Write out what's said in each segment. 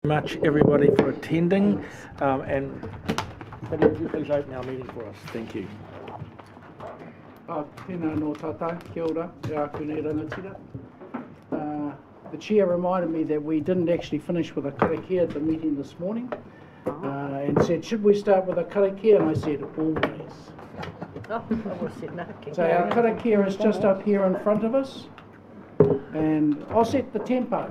Much everybody for attending, and would you please open our meeting for us? Thank you. Tēnā no tātou, kia ora, e aku nei rangatira. The chair reminded me that we didn't actually finish with a karakia at the meeting this morning, and said, should we start with a karakia? And I said, always. So our karakia is just up here in front of us, and I'll set the tempo.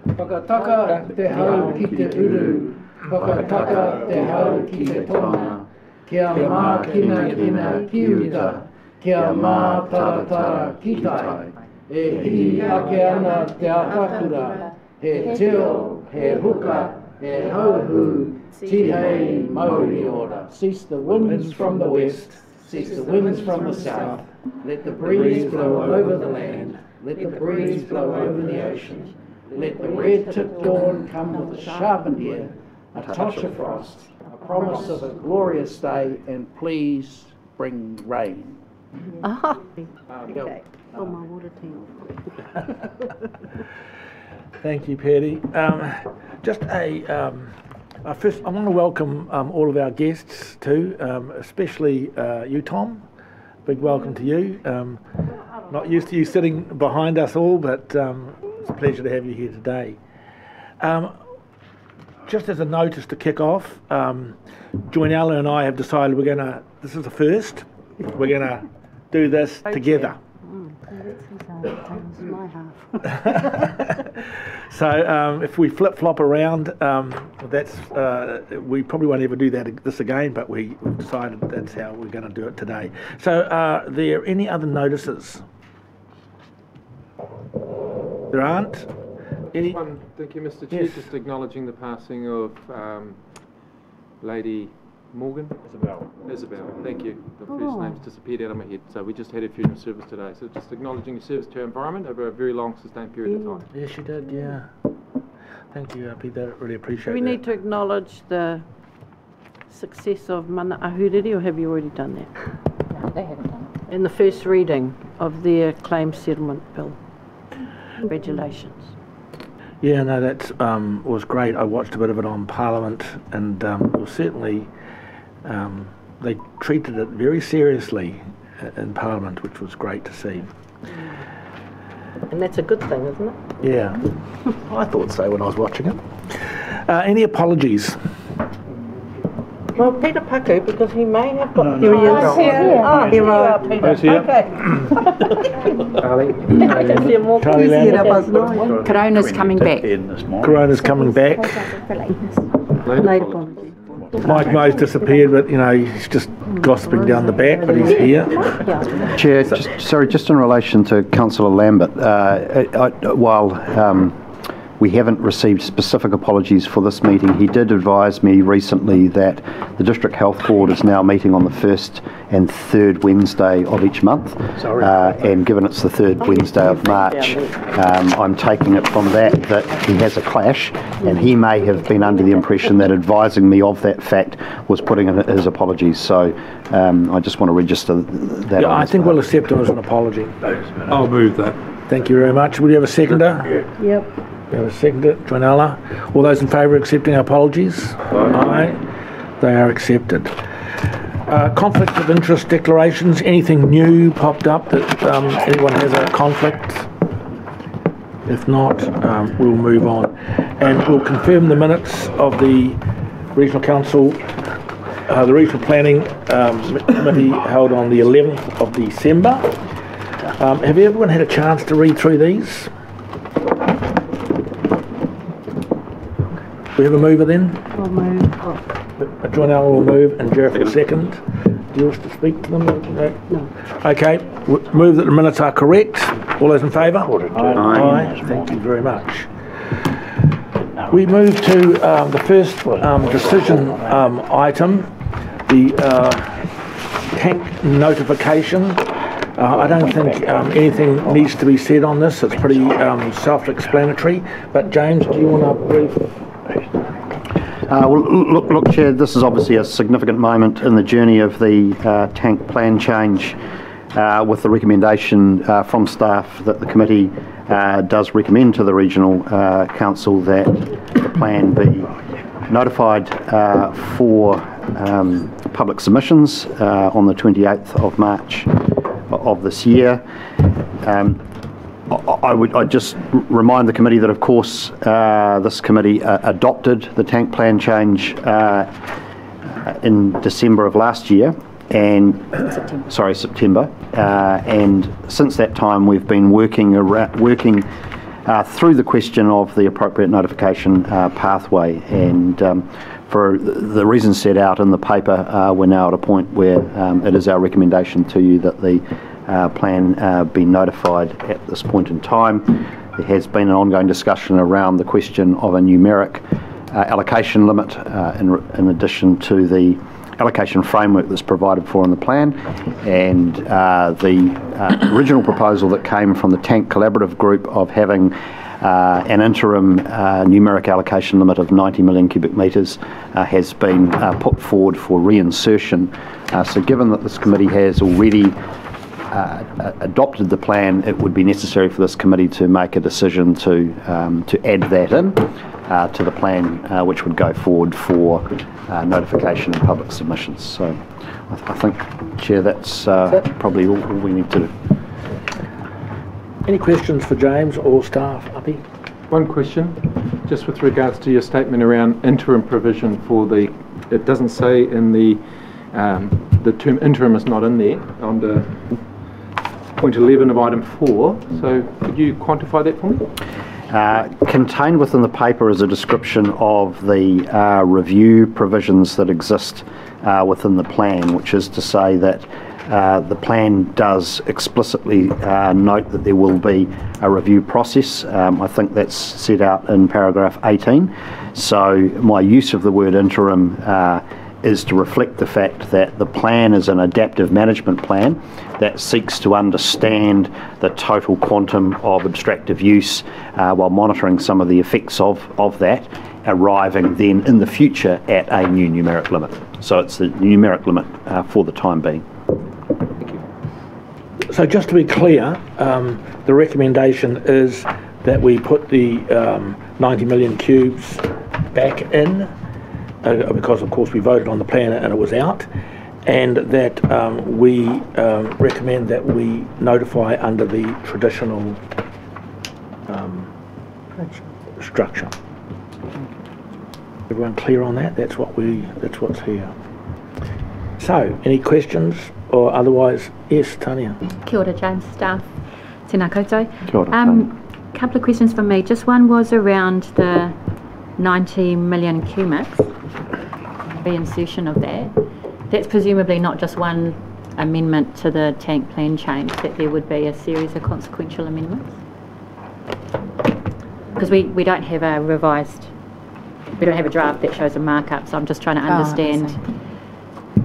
Whakataka te hau ki te uru, whakataka te hau ki te tonga, kia mākina ina kiuta, kia mātaratara kitai, e hi ake ana te atakura, he teo, he huka, he hauhu, tihei mauri ora. Cease the winds from the west, cease the winds from the south, let the breeze blow over the land, let the breeze blow over the ocean. Let the red-tipped dawn come with a sharpened ear, a touch of frost, a promise of a glorious day, and please bring rain. Okay. Oh, my water tank. Thank you, Patty. First, I want to welcome all of our guests too, especially you, Tom. Big welcome to you. Not used to you sitting behind us all, but it's a pleasure to have you here today. Just as a notice to kick off, Joanella and I have decided this is the first, we're going to do this together. So if we flip-flop around, we probably won't ever do this again, but we've decided that's how we're going to do it today. So are there any other notices? There aren't? Any? Thank you, Mr. Chair. Yes. Just acknowledging the passing of Lady Morgan. Isabel. Thank you. The first name's disappeared out of my head. So we just had a funeral service today. So just acknowledging your service to our environment over a very long, sustained period of time. Yes, she did, yeah. Thank you, Peter. Really appreciate that. We need to acknowledge the success of Mana Ahuriri, or have you already done that? No, they haven't done it. In the first reading of their claim settlement bill. Congratulations. Yeah, no, that was great. I watched a bit of it on Parliament, and it was certainly, they treated it very seriously in Parliament, which was great to see. And that's a good thing, isn't it? Yeah, I thought so when I was watching it. Any apologies? Well, Peter Paku, because he may have got... Here he is. Here you are, Peter. Okay. I can see him more easy than us. Corona's coming back. Corona's coming back. Late apology. Mike Mo's disappeared, but he's just gossiping down the back, but he's here. Chair, just in relation to Councillor Lambert, while we haven't received specific apologies for this meeting, he did advise me recently that the District Health Board is now meeting on the first and third Wednesday of each month. And given it's the third Wednesday of March, I'm taking it from that he has a clash, and he may have been under the impression that advising me of that fact was putting in his apologies. So I just want to register that. Yeah, I think we'll accept it as an apology. I'll move that. Thank you very much. Will you have a seconder? Yep. We have a seconder, Joanella. All those in favour of accepting our apologies? Aye. They are accepted. Conflict of interest declarations. Anything new popped up that anyone has a conflict? If not, we'll move on. And we'll confirm the minutes of the Regional Council, the Regional Planning Committee held on the 11th of December. Have everyone had a chance to read through these? We have a mover then? I'll move. Joanella will move and Jeff will second. Do you wish to speak to them? No. Okay, move that the minutes are correct. All those in favour? Aye. Thank you very much. We move to the first decision item, the tank notification. I don't think anything needs to be said on this. It's pretty self-explanatory. But James, do you want to brief? Look, Chair, this is obviously a significant moment in the journey of the tank plan change, with the recommendation from staff that the committee does recommend to the Regional Council that the plan be notified for public submissions on the 28th of March of this year. I'd just remind the committee that, of course, this committee adopted the tank plan change in December of last year, and September, and since that time we've been working through the question of the appropriate notification pathway, and for the reasons set out in the paper, we're now at a point where it is our recommendation to you that the plan be notified at this point in time. There has been an ongoing discussion around the question of a numeric allocation limit in addition to the allocation framework that's provided for in the plan, and the original proposal that came from the Tank Collaborative Group of having an interim numeric allocation limit of 90 million cubic metres has been put forward for reinsertion. So given that this committee has already adopted the plan, it would be necessary for this committee to make a decision to add that in to the plan, which would go forward for notification and public submissions. So I think, Chair, that's probably all we need to do. Any questions for James or staff? Uppy? One question, just with regards to your statement around interim provision for the, it doesn't say in the term interim is not in there under point 11 of item 4, so could you quantify that for me? Contained within the paper is a description of the review provisions that exist within the plan, which is to say that the plan does explicitly note that there will be a review process. I think that's set out in paragraph 18. So my use of the word interim is to reflect the fact that the plan is an adaptive management plan that seeks to understand the total quantum of abstractive use while monitoring some of the effects of that, arriving then in the future at a new numeric limit. So it's the numeric limit for the time being. So just to be clear, the recommendation is that we put the 90 million cubes back in, because of course we voted on the plan and it was out, and that we recommend that we notify under the traditional structure. Everyone clear on that? That's what's here. So, any questions or otherwise? Yes, Tania. Kia ora, James, staff. Tēnā koutou. Kia ora, couple of questions for me. Just one was around the 90 million cubics, reinsertion of that. That's presumably not just one amendment to the tank plan change, that there would be a series of consequential amendments? Because we don't have a revised, we don't have a draft that shows a markup, so I'm just trying to understand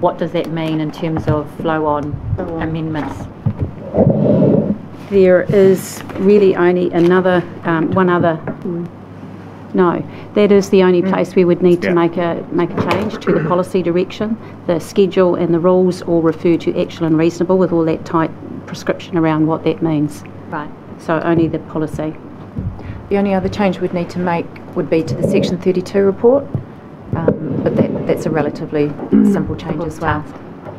what does that mean in terms of flow-on amendments? There is really only another, one other. No, that is the only place we would need to make a change to the policy direction. The schedule and the rules all refer to actual and reasonable, with all that tight prescription around what that means. Right. So only the policy. The only other change we'd need to make would be to the Section 32 report, but that's a relatively simple change as well.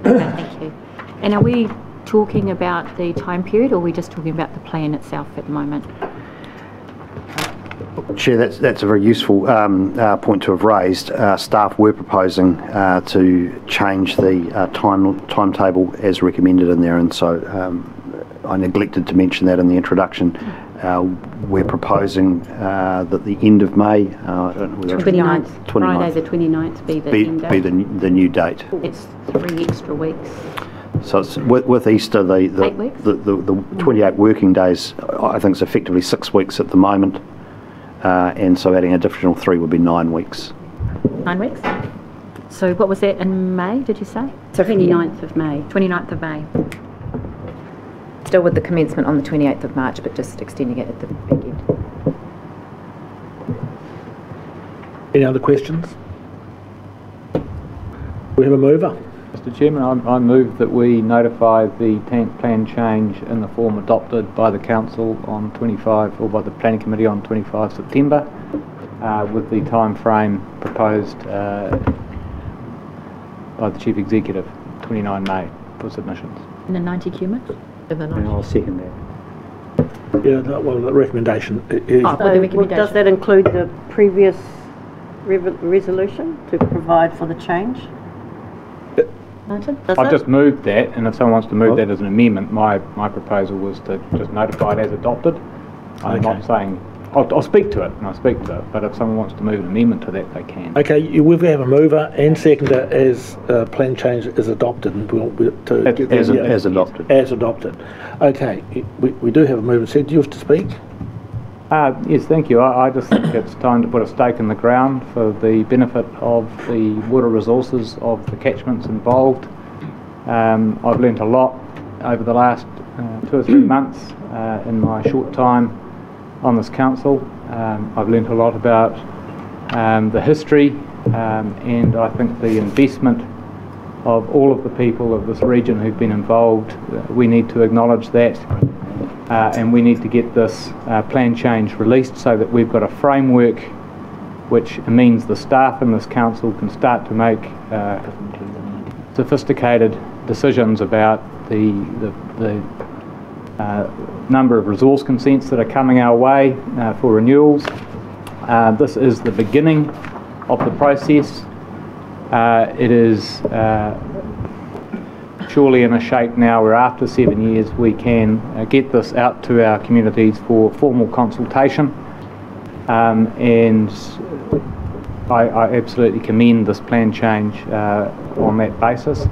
Okay, thank you. And are we talking about the time period, or are we just talking about the plan itself at the moment? Chair, that's a very useful point to have raised. Staff were proposing to change the timetable as recommended in there, and so I neglected to mention that in the introduction. We're proposing that the end of May, 29th, Friday the 29th be the end date. Be the new date. It's 3 extra weeks. So it's with Easter, the 28 working days, I think it's effectively 6 weeks at the moment. And so adding an additional 3 would be 9 weeks. 9 weeks? So what was that in May, did you say? So 29th of May. 29th of May. Still with the commencement on the 28th of March, but just extending it at the back end. Any other questions? We have a mover. Mr Chairman, I move that we notify the plan change in the form adopted by the Council on 25, or by the Planning Committee on 25 September, with the time frame proposed by the Chief Executive, 29 May, for submissions. And the 90 cubics? And I'll second that. Yeah, well, the recommendation is... Oh, well, the recommendation. Does that include the previous resolution to provide for the change? Martin? Does I've it? just moved that, and if someone wants to move that as an amendment, my proposal was to just notify it as adopted. I'm Okay. not saying... I'll speak to it, and I'll speak to it, but if someone wants to move an amendment to that, they can. Okay, we have a mover and seconder as plan change is adopted. And As adopted. As adopted. Okay, we do have a mover and seconder. Do you wish to speak? Yes, thank you. I just think it's time to put a stake in the ground for the benefit of the water resources of the catchments involved. I've learnt a lot over the last 2 or 3 months in my short time on this council. I've learnt a lot about the history and I think the investment of all of the people of this region who've been involved. We need to acknowledge that. And we need to get this plan change released so that we've got a framework which means the staff in this council can start to make sophisticated decisions about the number of resource consents that are coming our way for renewals. This is the beginning of the process. It is surely in a shape now where after 7 years we can get this out to our communities for formal consultation, and I absolutely commend this plan change on that basis.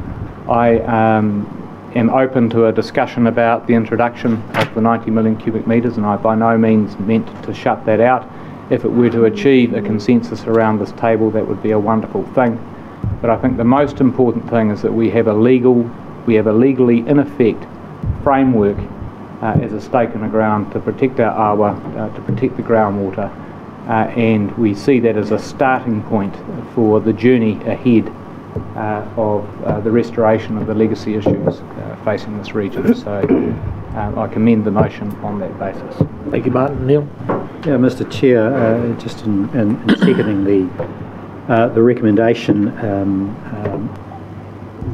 I am open to a discussion about the introduction of the 90 million cubic metres, and I by no means meant to shut that out. If it were to achieve a consensus around this table, that would be a wonderful thing. But I think the most important thing is that we have a legally in effect framework as a stake in the ground to protect our awa, to protect the groundwater, and we see that as a starting point for the journey ahead of the restoration of the legacy issues facing this region. So I commend the motion on that basis. Thank you, Martin. Neil? Yeah, Mr Chair, just in seconding the recommendation,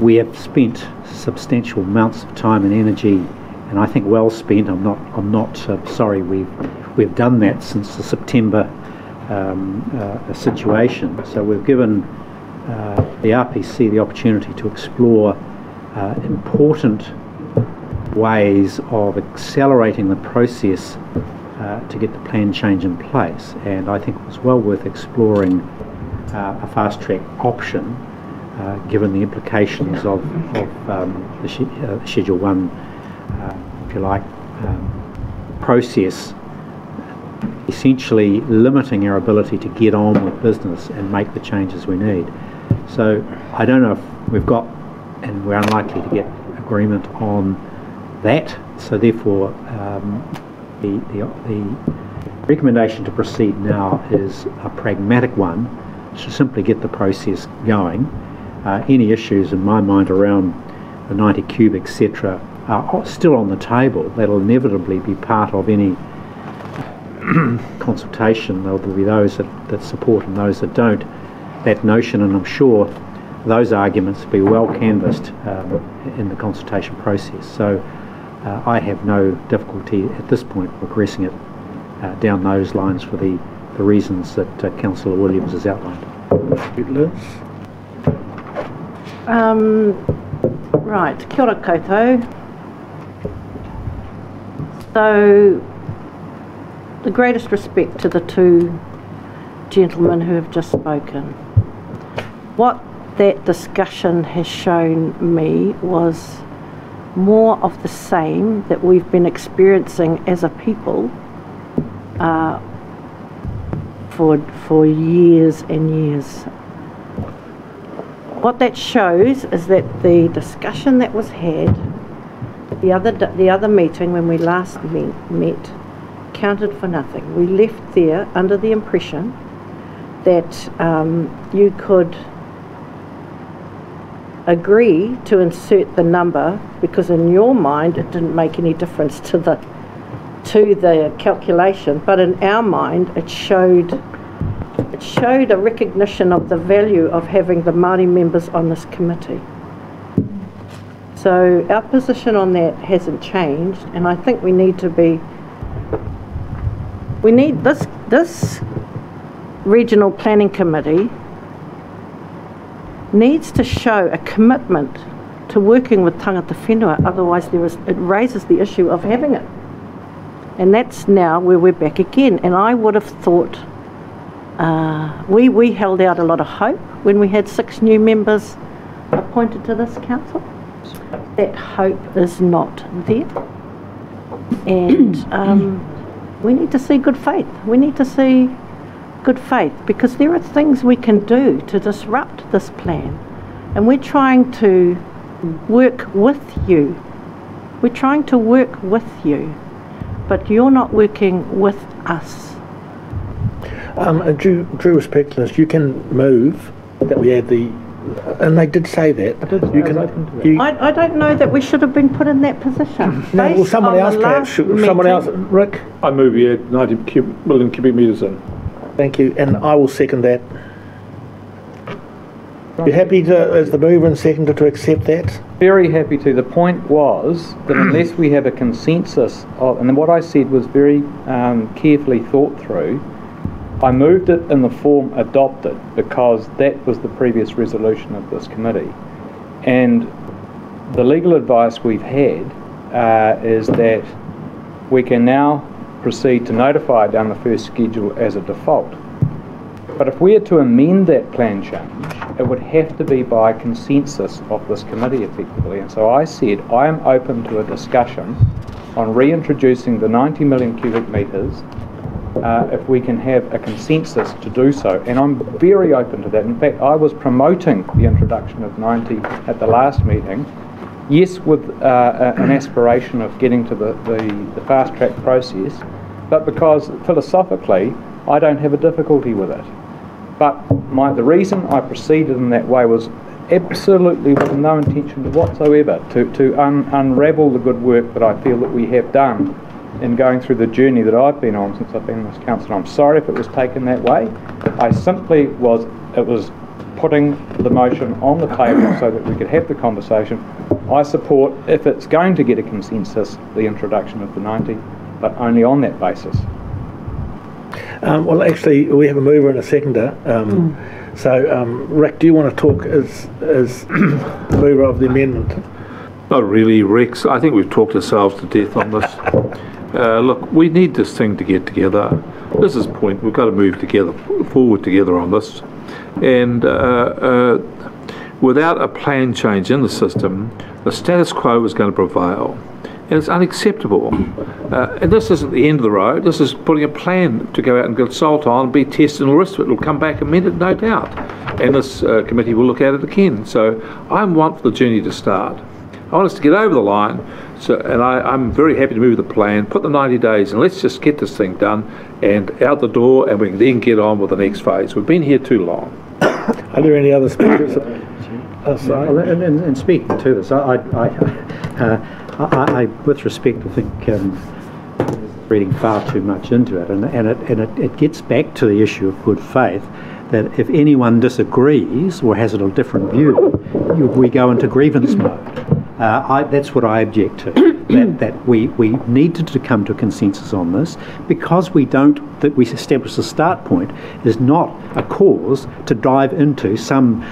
we have spent substantial amounts of time and energy, and I think well spent. I'm not sorry we've done that since the September situation. So we've given the RPC the opportunity to explore important ways of accelerating the process to get the plan change in place, and I think it was well worth exploring a fast track option given the implications of the Schedule 1, if you like, process, essentially limiting our ability to get on with business and make the changes we need. So I don't know if we've got, and we're unlikely to get agreement on that, so therefore the recommendation to proceed now is a pragmatic one, to simply get the process going. Any issues in my mind around the 90 cube, etc., are still on the table. That'll inevitably be part of any consultation. There will be those that support and those that don't that notion, and I'm sure those arguments will be well canvassed in the consultation process. So I have no difficulty at this point progressing it down those lines for the reasons that Councillor Williams has outlined. Right, kia ora koutou. So, the greatest respect to the two gentlemen who have just spoken. What that discussion has shown me was more of the same that we've been experiencing as a people for years and years. What that shows is that the discussion that was had the other meeting when we last met counted for nothing. We left there under the impression that you could agree to insert the number because in your mind it didn't make any difference to the calculation, but in our mind it showed a recognition of the value of having the Māori members on this committee. So our position on that hasn't changed, and I think we need this regional planning committee needs to show a commitment to working with tangata whenua, otherwise it raises the issue of having it. And that's now where we're back again. And I would have thought we held out a lot of hope when we had 6 new members appointed to this council. That hope is not there. And we need to see good faith. We need to see good faith because there are things we can do to disrupt this plan. And we're trying to work with you. We're trying to work with you. But you're not working with us. Due respect to this, you can move that we had and they did say that. I don't know that we should have been put in that position. No, well, someone else perhaps. Someone else. Rick? I move we add 90 million cubic metres in. Thank you, and I will second that. You happy as the mover and seconder to accept that? Very happy to. The point was that unless we have a consensus and what I said was very carefully thought through, I moved it in the form adopted because that was the previous resolution of this committee. And the legal advice we've had is that we can now proceed to notify down the first schedule as a default. But if we are to amend that plan change, it would have to be by consensus of this committee effectively. And so I said I am open to a discussion on reintroducing the 90 million cubic metres if we can have a consensus to do so. And I'm very open to that. In fact, I was promoting the introduction of 90 at the last meeting. Yes, with an aspiration of getting to the fast track process, but because philosophically I don't have a difficulty with it. But the reason I proceeded in that way was absolutely with no intention whatsoever to unravel the good work that I feel that we have done in going through the journey that I've been on since I've been in this council. I'm sorry if it was taken that way. I simply it was putting the motion on the table so that we could have the conversation. I support, if it's going to get a consensus, the introduction of the 90, but only on that basis. Well, actually, we have a mover and a seconder. So, Rick, do you want to talk as mover of the amendment? Not really, Rex. I think we've talked ourselves to death on this. Look, we need this thing to get together. This is the point. We've got to move forward together on this. And without a plan change in the system, the status quo is going to prevail. And it's unacceptable. And this isn't the end of the road. This is putting a plan to go out and consult on and be tested and all the rest of it. It'll come back amended, no doubt. And this committee will look at it again. So I want for the journey to start. I want us to get over the line. And I'm very happy to move the plan, put the 90 days, and let's just get this thing done and out the door, and we can then get on with the next phase. We've been here too long. Are there any other speakers? And speaking to this, I with respect, I think reading far too much into it, and it gets back to the issue of good faith, that if anyone disagrees or has a different view, we go into grievance mode. That's what I object to. That we need to come to a consensus on this, because we establish the start point is not a cause to dive into some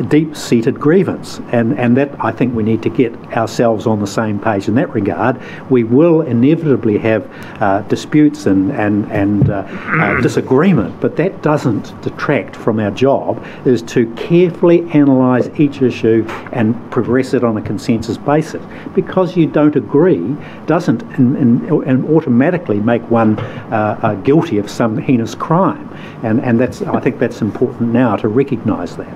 deep-seated grievance, and that I think we need to get ourselves on the same page in that regard. We will inevitably have disputes and disagreement, but that doesn't detract from our job, is to carefully analyse each issue and progress it on a consensus basis. Because you don't agree doesn't and automatically make one guilty of some heinous crime, and I think that's important now to recognise that.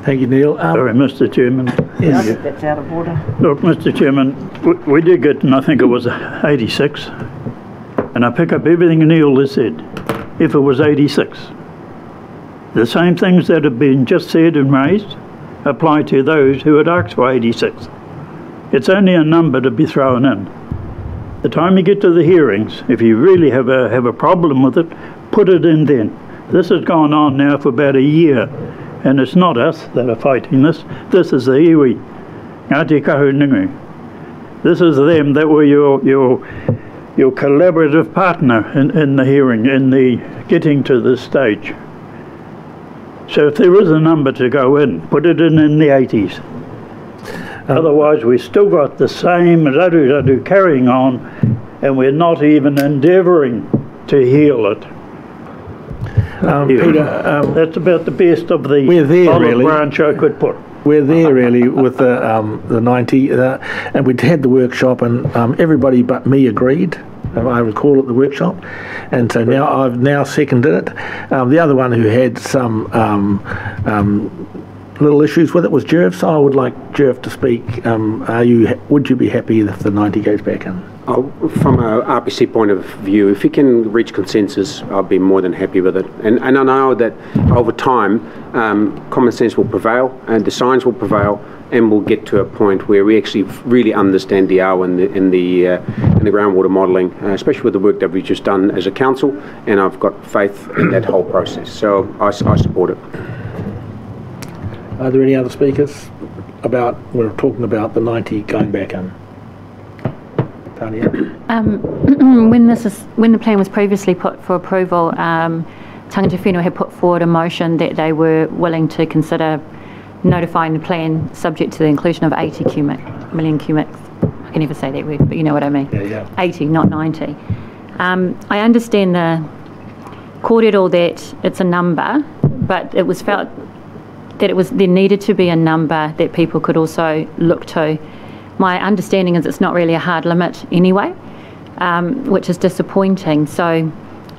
Thank you, Neil. Sorry, Mr. Chairman. Yes. I think that's out of order. Look, Mr. Chairman, we did get, and I think it was 86, and I pick up everything Neil has said. If it was 86, the same things that have been just said and raised apply to those who had asked for 86. It's only a number to be thrown in. The time you get to the hearings, if you really have a problem with it, put it in then. This has gone on now for about a year, and it's not us that are fighting this. This is the iwi, Ngāti Kahunungu. This is them that were your collaborative partner in the hearing, in the getting to this stage. So if there is a number to go in, put it in the 80s. Otherwise, we've still got the same radu carrying on, and we're not even endeavouring to heal it. Peter, that's about the best of the olive branch I could put. We're there really with the 90, and we'd had the workshop, and everybody but me agreed. I recall at the workshop, and so now I've now seconded it. The other one who had some little issues with it was Jerv, so I would like Jerv to speak. Would you be happy if the 90 goes back in? From a RPC point of view, if we can reach consensus, I'll be more than happy with it. And I know that over time, common sense will prevail, and the science will prevail, and we'll get to a point where we actually really understand the R in the groundwater modelling, especially with the work that we've just done as a council. And I've got faith in that whole process, so I support it. Are there any other speakers about? We're talking about the 90 going back in. Tanya. When the plan was previously put for approval, Tangata Whenua had put forward a motion that they were willing to consider notifying the plan subject to the inclusion of 80 million cubics. I can never say that word, but you know what I mean. Yeah. 80, not 90. I understand the cordial that it's a number, but it was felt that there needed to be a number that people could also look to. My understanding is it's not really a hard limit anyway, which is disappointing. So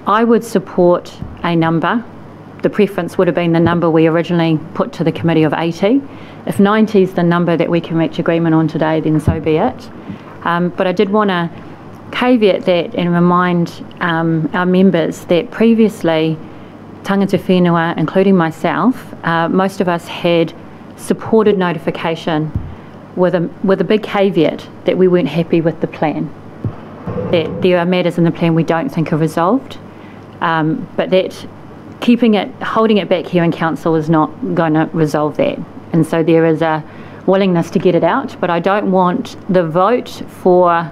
I would support a number. The preference would have been the number we originally put to the committee of 80. If 90 is the number that we can reach agreement on today, then so be it. But I did want to caveat that and remind our members that previously Tangata Whenua, including myself, most of us had supported notification with a big caveat that we weren't happy with the plan. That there are matters in the plan we don't think are resolved, but that holding it back here in council is not going to resolve that. And so there is a willingness to get it out, but I don't want the vote for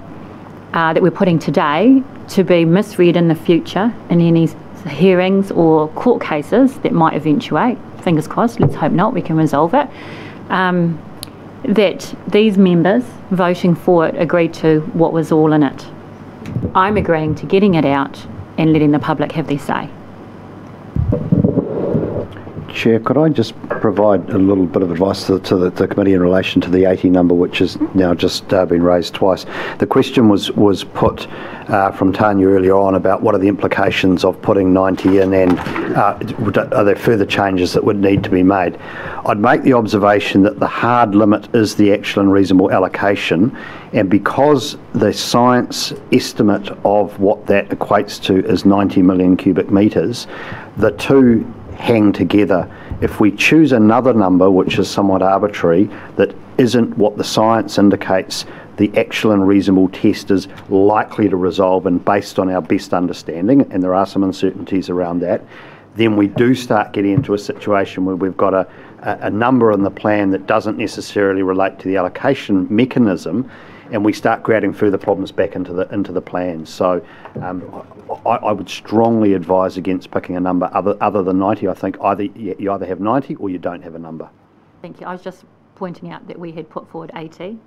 that we're putting today to be misread in the future in any hearings or court cases that might eventuate. Fingers crossed, let's hope not, we can resolve it. That these members voting for it agreed to what was all in it. I'm agreeing to getting it out and letting the public have their say. Chair, could I just provide a little bit of advice to the committee in relation to the 80 number, which has now just been raised twice? The question was put from Tanya earlier on about what are the implications of putting 90 in, and are there further changes that would need to be made? I'd make the observation that the hard limit is the actual and reasonable allocation, and because the science estimate of what that equates to is 90 million cubic metres, the two hang together. If we choose another number which is somewhat arbitrary, that isn't what the science indicates the actual and reasonable test is likely to resolve, and based on our best understanding, and there are some uncertainties around that, then we do start getting into a situation where we've got a number in the plan that doesn't necessarily relate to the allocation mechanism, and we start creating further problems back into the plan. So I would strongly advise against picking a number other than 90. I think you either have 90 or you don't have a number. Thank you. I was just pointing out that we had put forward 80,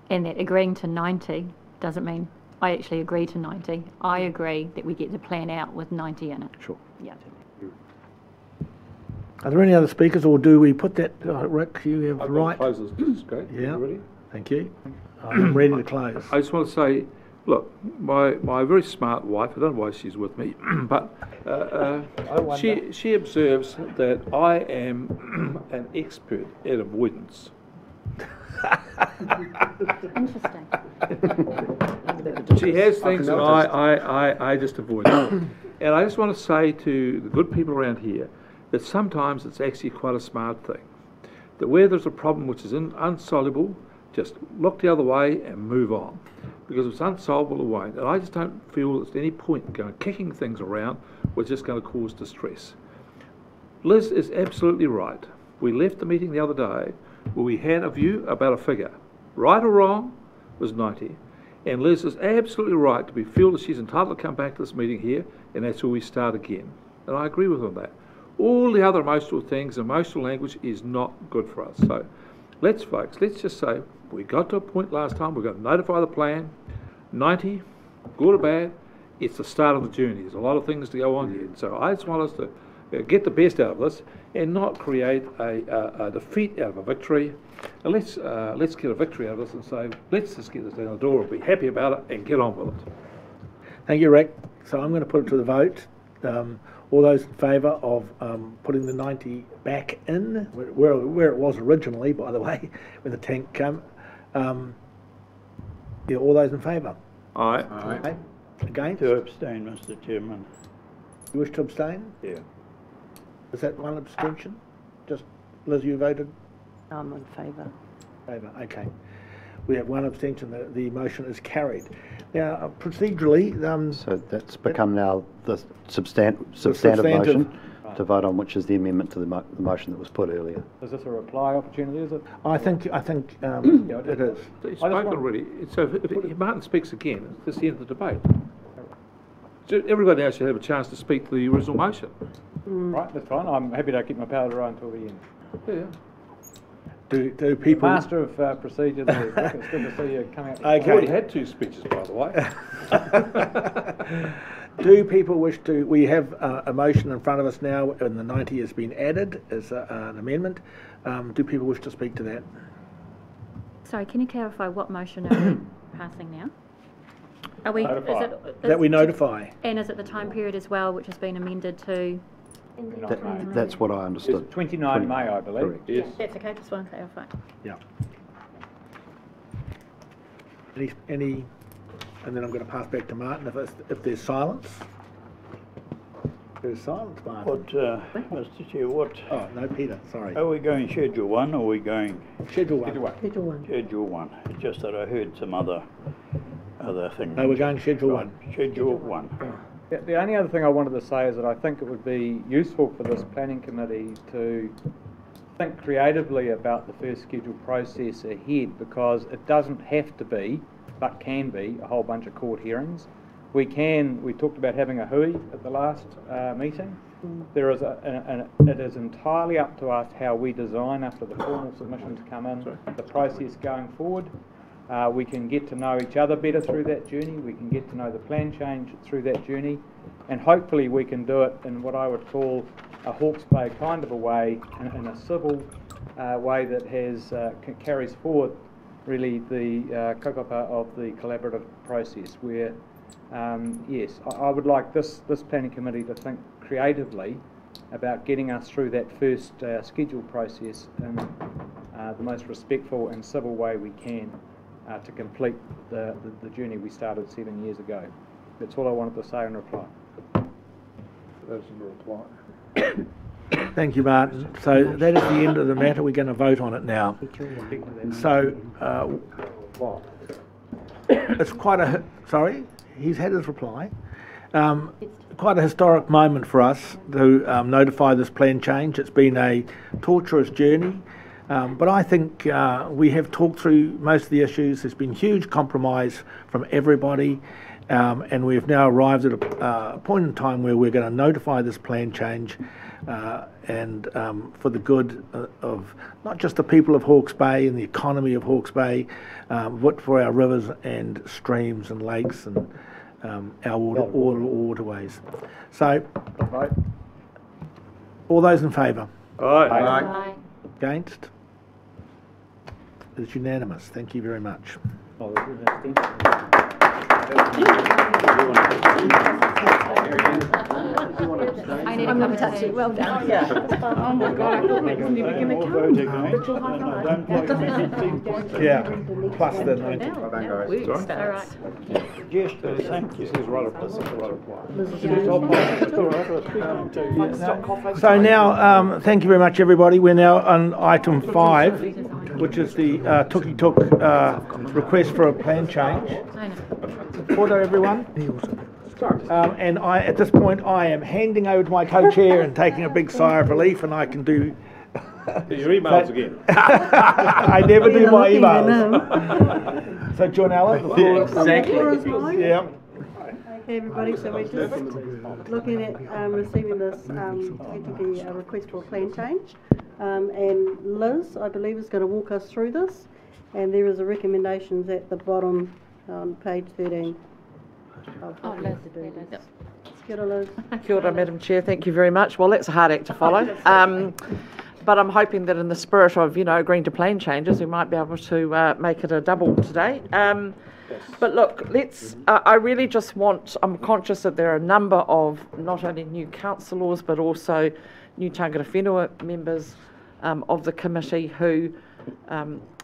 and that agreeing to 90 doesn't mean I actually agree to 90. I agree that we get the plan out with 90 in it. Sure. Yeah. Are there any other speakers, or do we put that, Rick, you have the right? Closes, this is great. Yeah. Ready? Thank you. I'm ready to close. I just want to say, look, my very smart wife, I don't know why she's with me, but she observes that I am an expert at avoidance. Interesting. She has things that I just avoid. And I just want to say to the good people around here that sometimes it's actually quite a smart thing that where there's a problem which is unsolvable, just look the other way and move on. Because it's unsolvable away. And I just don't feel there's any point in going kicking things around which is just going to cause distress. Liz is absolutely right. We left the meeting the other day where we had a view about a figure. Right or wrong was 90. And Liz is absolutely right. We feel that she's entitled to come back to this meeting here, and that's where we start again. And I agree with her on that. All the other emotional things, emotional language is not good for us. So let's just say we got to a point last time, we've got to notify the plan. 90, good or bad, it's the start of the journey. There's a lot of things to go on here. So I just want us to get the best out of this and not create a defeat out of a victory. And let's get a victory out of this and say, let's just get this down the door and be happy about it and get on with it. Thank you, Rick. So I'm going to put it to the vote. All those in favour of putting the 90 back in, where it was originally, by the way, when the tank came. Yeah, all those in favour? Aye. Aye. Against? To abstain, Mr. Chairman. You wish to abstain? Yeah. Is that one abstention? Just, Liz, you voted? I'm in favour. Favour, okay. We have one abstention. The motion is carried. Now, procedurally... so that's become now the substantive motion to vote on, which is the amendment to the motion that was put earlier. Is this a reply opportunity, is it? I think it is. He's spoken already. So if Martin speaks again, it's the end of the debate. So everybody else should have a chance to speak to the original motion. Right, that's fine. I'm happy to keep my powder dry until the end. Yeah. Do people... Master of procedure there, Rick. It's good to see you coming up. Okay. I've already had 2 speeches, by the way. Do people wish to... We have a motion in front of us now, and the 90 has been added as an amendment. Do people wish to speak to that? Sorry, can you clarify what motion are we passing now? Are we... That we notify. And is it the time period as well, which has been amended to... That's what I understood. It's 29 May, I believe. Correct. Yes. That's okay, just want to clarify. Yeah. Any, and then I'm going to pass back to Martin if there's silence. There's silence, Martin. What, Mr. Chair, what... Oh, no, Peter, sorry. Are we going Schedule 1 or are we going... Schedule 1. Schedule 1. It's just that I heard some other things. No, we're going Schedule 1. Schedule 1. Yeah, the only other thing I wanted to say is that I think it would be useful for this planning committee to think creatively about the first scheduled process ahead, because it doesn't have to be, but can be, a whole bunch of court hearings. We talked about having a hui at the last meeting. There is it is entirely up to us how we design after the formal submissions come in, the process going forward. We can get to know each other better through that journey. We can get to know the plan change through that journey. And hopefully we can do it in what I would call a Hawke's Bay kind of a way, in a civil way that carries forward really the kaupapa of the collaborative process where, yes, I would like this planning committee to think creatively about getting us through that first scheduled process in the most respectful and civil way we can. To complete the journey we started 7 years ago. That's all I wanted to say in reply. That's in reply. Thank you, Martin. So that is the end of the matter. We're going to vote on it now. So it's quite a... Sorry? He's had his reply. Quite a historic moment for us to notify this plan change. It's been a torturous journey. But I think we have talked through most of the issues. There's been huge compromise from everybody, and we've now arrived at a point in time where we're going to notify this plan change and for the good of not just the people of Hawke's Bay and the economy of Hawke's Bay, but for our rivers and streams and lakes and our waterways. So, all those in favour? Aye. Aye. Against? It's unanimous. Thank you very much. Oh, I need to touch it. Well done. Oh my God, I thought Max never going to come. Yeah, plus the 90. All right. Yes, thank you. So now, thank you very much, everybody. We're now on item 5, which is the Tuk request for a plan change. Order, everyone. And at this point, I am handing over to my co-chair and taking a big sigh of relief, and I can do. Your emails again. I never do my emails. So, Joanella, the floor. Exactly. Yeah. Okay, everybody, so we're just looking at receiving this effectively a request for a plan change. And Liz, I believe, is going to walk us through this. And there is a recommendations at the bottom on page 13. Liz. Kia ora, Liz. Kia ora, Madam Chair. Thank you very much. Well, that's a hard act to follow. But I'm hoping that in the spirit of, agreeing to plan changes, we might be able to make it a double today. But look, I really just I'm conscious that there are a number of not only new councillors, but also new Tangata Whenua members of the committee who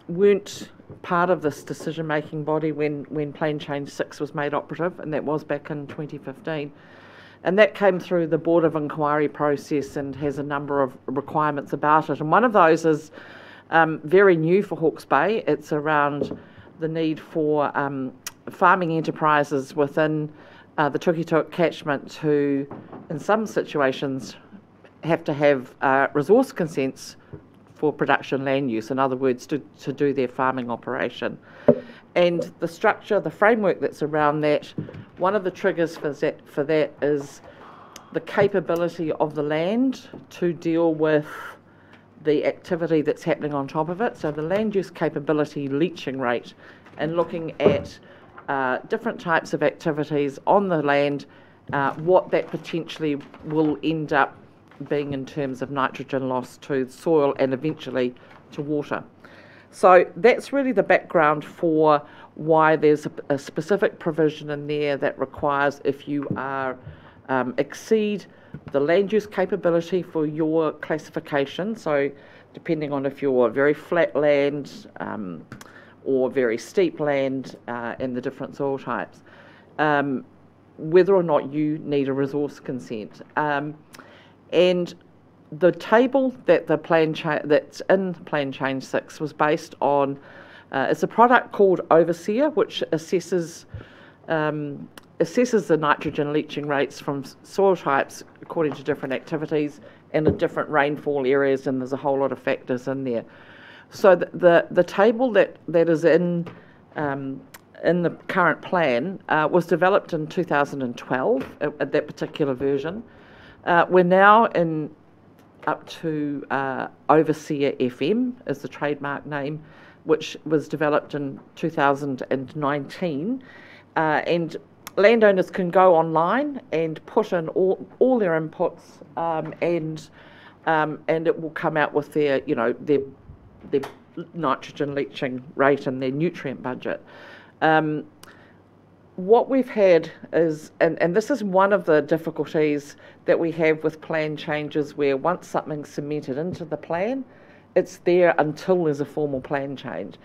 weren't part of this decision-making body when Plan Change 6 was made operative, and that was back in 2015. And that came through the Board of Inquiry process and has a number of requirements about it. And one of those is very new for Hawke's Bay. It's around the need for farming enterprises within the Tukituk catchment to, in some situations, have to have resource consents for production land use, in other words, to do their farming operation. And the structure, the framework that's around that, one of the triggers for that is the capability of the land to deal with the activity that's happening on top of it. So the land use capability leaching rate, and looking at different types of activities on the land, what that potentially will end up being in terms of nitrogen loss to soil and eventually to water. So that's really the background for why there's a specific provision in there that requires, if you are exceed the land use capability for your classification, so depending on if you're very flat land or very steep land in the different soil types, whether or not you need a resource consent. And the table that that's in Plan Change 6 was based on, it's a product called Overseer, which assesses the nitrogen leaching rates from soil types according to different activities and the different rainfall areas, and there's a whole lot of factors in there. So the table that is in the current plan was developed in 2012 at that particular version. We're now up to Overseer FM is the trademark name, which was developed in 2019, and landowners can go online and put in all their inputs, and it will come out with their nitrogen leaching rate and their nutrient budget. What we've had is, and this is one of the difficulties that we have with plan changes, where once something's cemented into the plan, it's there until there's a formal plan change.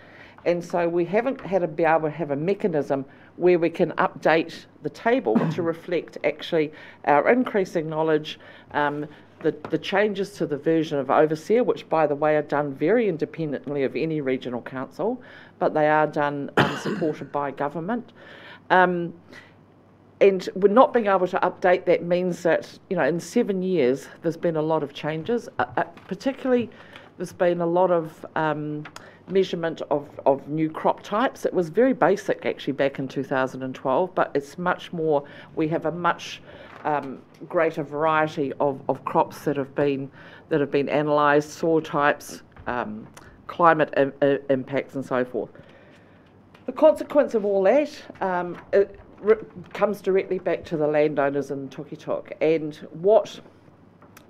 And so we haven't been able to have a mechanism where we can update the table to reflect actually our increasing knowledge, the changes to the version of Overseer, which, by the way, are done very independently of any regional council, but they are done supported by government. And we're not being able to update that means that, in 7 years, there's been a lot of changes. Particularly, there's been a lot of measurement of new crop types. It was very basic, actually, back in 2012, but it's much more, we have a much greater variety of crops that have been analysed, soil types, climate impacts and so forth. The consequence of all that comes directly back to the landowners in Tukituk, and what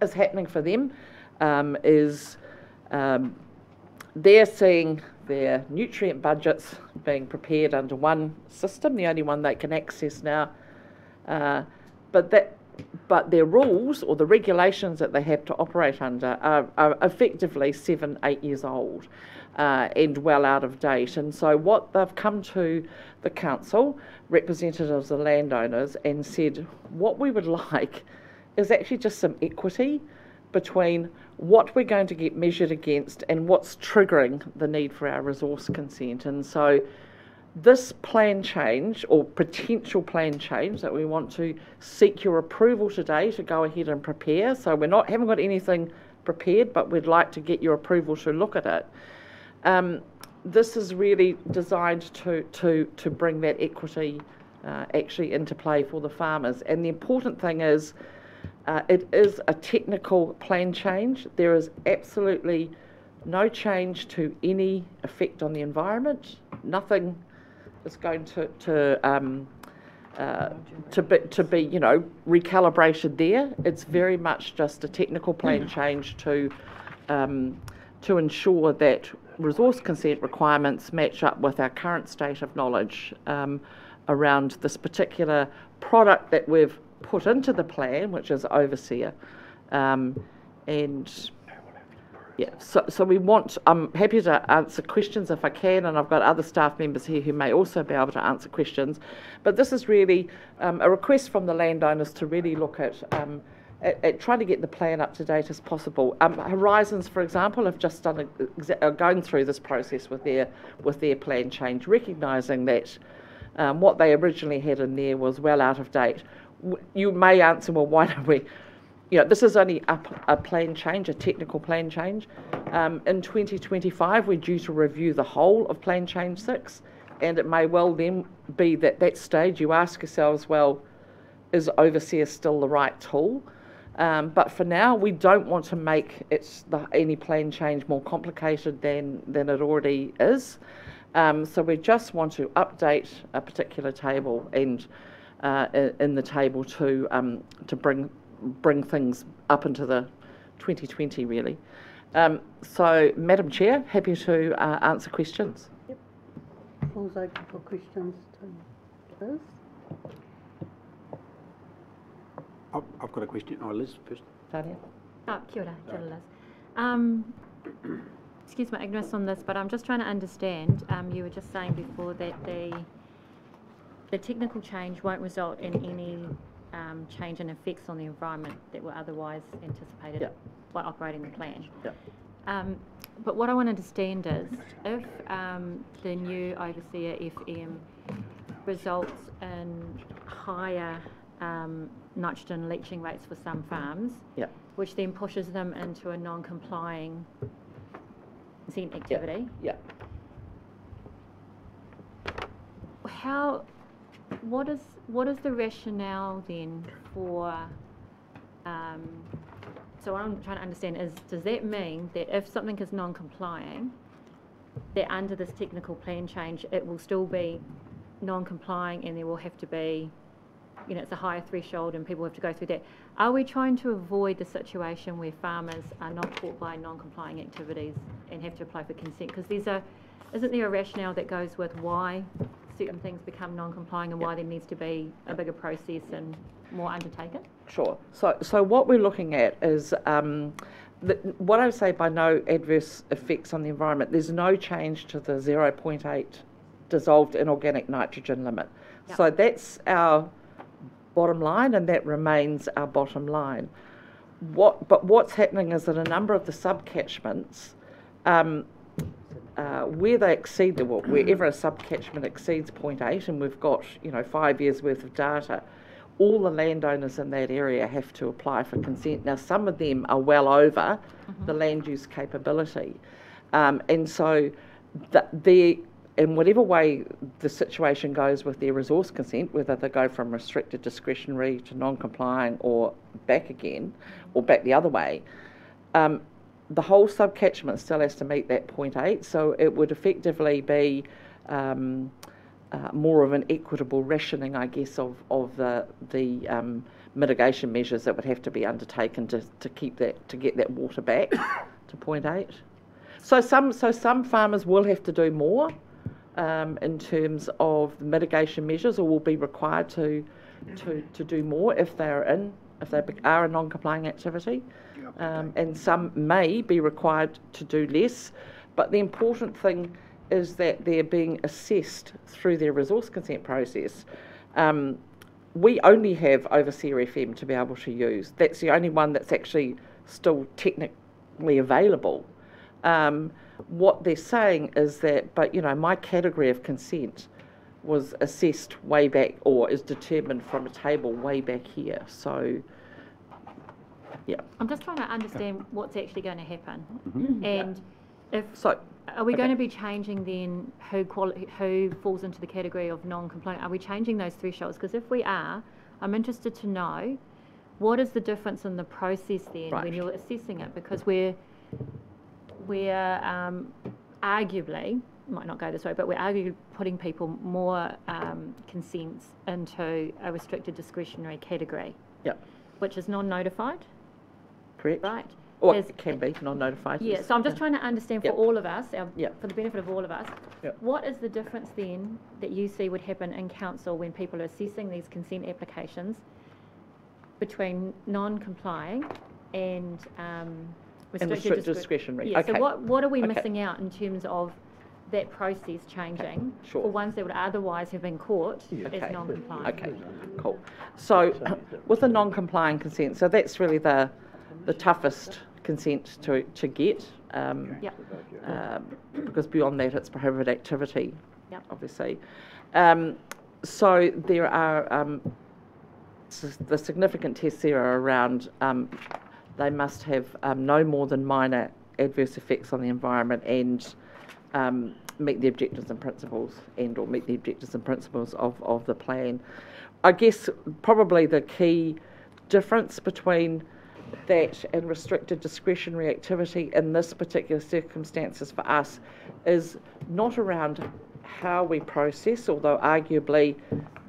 is happening for them is they're seeing their nutrient budgets being prepared under one system, the only one they can access now. But their rules or the regulations that they have to operate under are effectively 7-8 years old and well out of date. And so what they've come to the council, representatives of landowners, and said what we would like is actually just some equity between what we're going to get measured against and what's triggering the need for our resource consent. And so this plan change or potential plan change that we want to seek your approval today to go ahead and prepare. So we haven't got anything prepared, but we'd like to get your approval to look at it. This is really designed to bring that equity actually into play for the farmers. And the important thing is it is a technical plan change. There is absolutely no change to any effect on the environment. Nothing is going to be recalibrated there. It's very much just a technical plan change to ensure that resource consent requirements match up with our current state of knowledge around this particular product that we've put into the plan, which is Overseer. Yeah, so we want, I'm happy to answer questions if I can, and I've got other staff members here who may also be able to answer questions. But this is really a request from the landowners to really look at trying to get the plan up to date as possible. Horizons, for example, have just done are going through this process with their plan change, recognising that what they originally had in there was well out of date. You may answer, well, why don't we? This is only a plan change, a technical plan change. In 2025, we're due to review the whole of Plan Change 6, and it may well then be that that stage you ask yourselves, well, is Overseer still the right tool? But for now, we don't want to make any plan change more complicated than it already is. So we just want to update a particular table and in the table to bring things up into the 2020 really. So, Madam Chair, happy to answer questions. Yep. Floor's open for questions to Liz. I've got a question. Oh, Liz first. Tania. Oh, kia ora, Liz. Excuse my ignorance on this, but I'm just trying to understand. You were just saying before that the technical change won't result in any change in effects on the environment that were otherwise anticipated by operating the plan. But what I want to understand is if the new Overseer FM results in higher nitrogen leaching rates for some farms, which then pushes them into a non-complying consent activity. What is the rationale then for? So what I'm trying to understand is, does that mean that if something is non-complying, that under this technical plan change, it will still be non-complying, and there will have to be, it's a higher threshold, and people have to go through that? Are we trying to avoid the situation where farmers are not caught by non-complying activities and have to apply for consent? Because isn't there a rationale that goes with why certain things become non-complying and why there needs to be a bigger process and more undertaken? Sure. So what we're looking at is what I would say by no adverse effects on the environment. There's no change to the 0.8 dissolved inorganic nitrogen limit. So that's our bottom line, and that remains our bottom line. But what's happening is that a number of the subcatchments, where they exceed wherever a subcatchment exceeds 0.8, and we've got 5 years worth of data, all the landowners in that area have to apply for consent. Now, some of them are well over the land use capability, and so in whatever way the situation goes with their resource consent, whether they go from restricted discretionary to non-complying or back again, or back the other way, the whole subcatchment still has to meet that 0.8, so it would effectively be more of an equitable rationing, I guess, of the mitigation measures that would have to be undertaken to get that water back to 0.8. So some farmers will have to do more in terms of the mitigation measures, or will be required to do more if they are a non-complying activity, and some may be required to do less. But the important thing is that they're being assessed through their resource consent process. We only have Overseer FM to be able to use. That's the only one that's actually still technically available. What they're saying is that, but my category of consent was assessed way back, or is determined from a table way back here. So, yeah. I'm just trying to understand what's actually going to happen, and if so. Are we going to be changing then who falls into the category of non-compliant? Are we changing those thresholds? Because if we are, I'm interested to know what is the difference in the process then when you're assessing it, because we're arguably, might not go this way, but we're arguably putting people more consents into a restricted discretionary category, which is non-notified. Correct. Right. Or it can be non-notified. Yeah, so I'm just trying to understand for all of us, for the benefit of all of us, what is the difference then that you see would happen in council when people are assessing these consent applications between non-complying and restricted discretionary? Yeah, so what are we missing out in terms of that process changing for ones that would otherwise have been caught as non-compliant? Okay, cool. So with a non-compliant consent, so that's really the toughest consent to get, because beyond that it's prohibited activity, obviously. So there are the significant tests there are around they must have no more than minor adverse effects on the environment and meet the objectives and principles or meet the objectives and principles of the plan. I guess probably the key difference between that and restricted discretionary activity in this particular circumstances for us is not around how we process, although arguably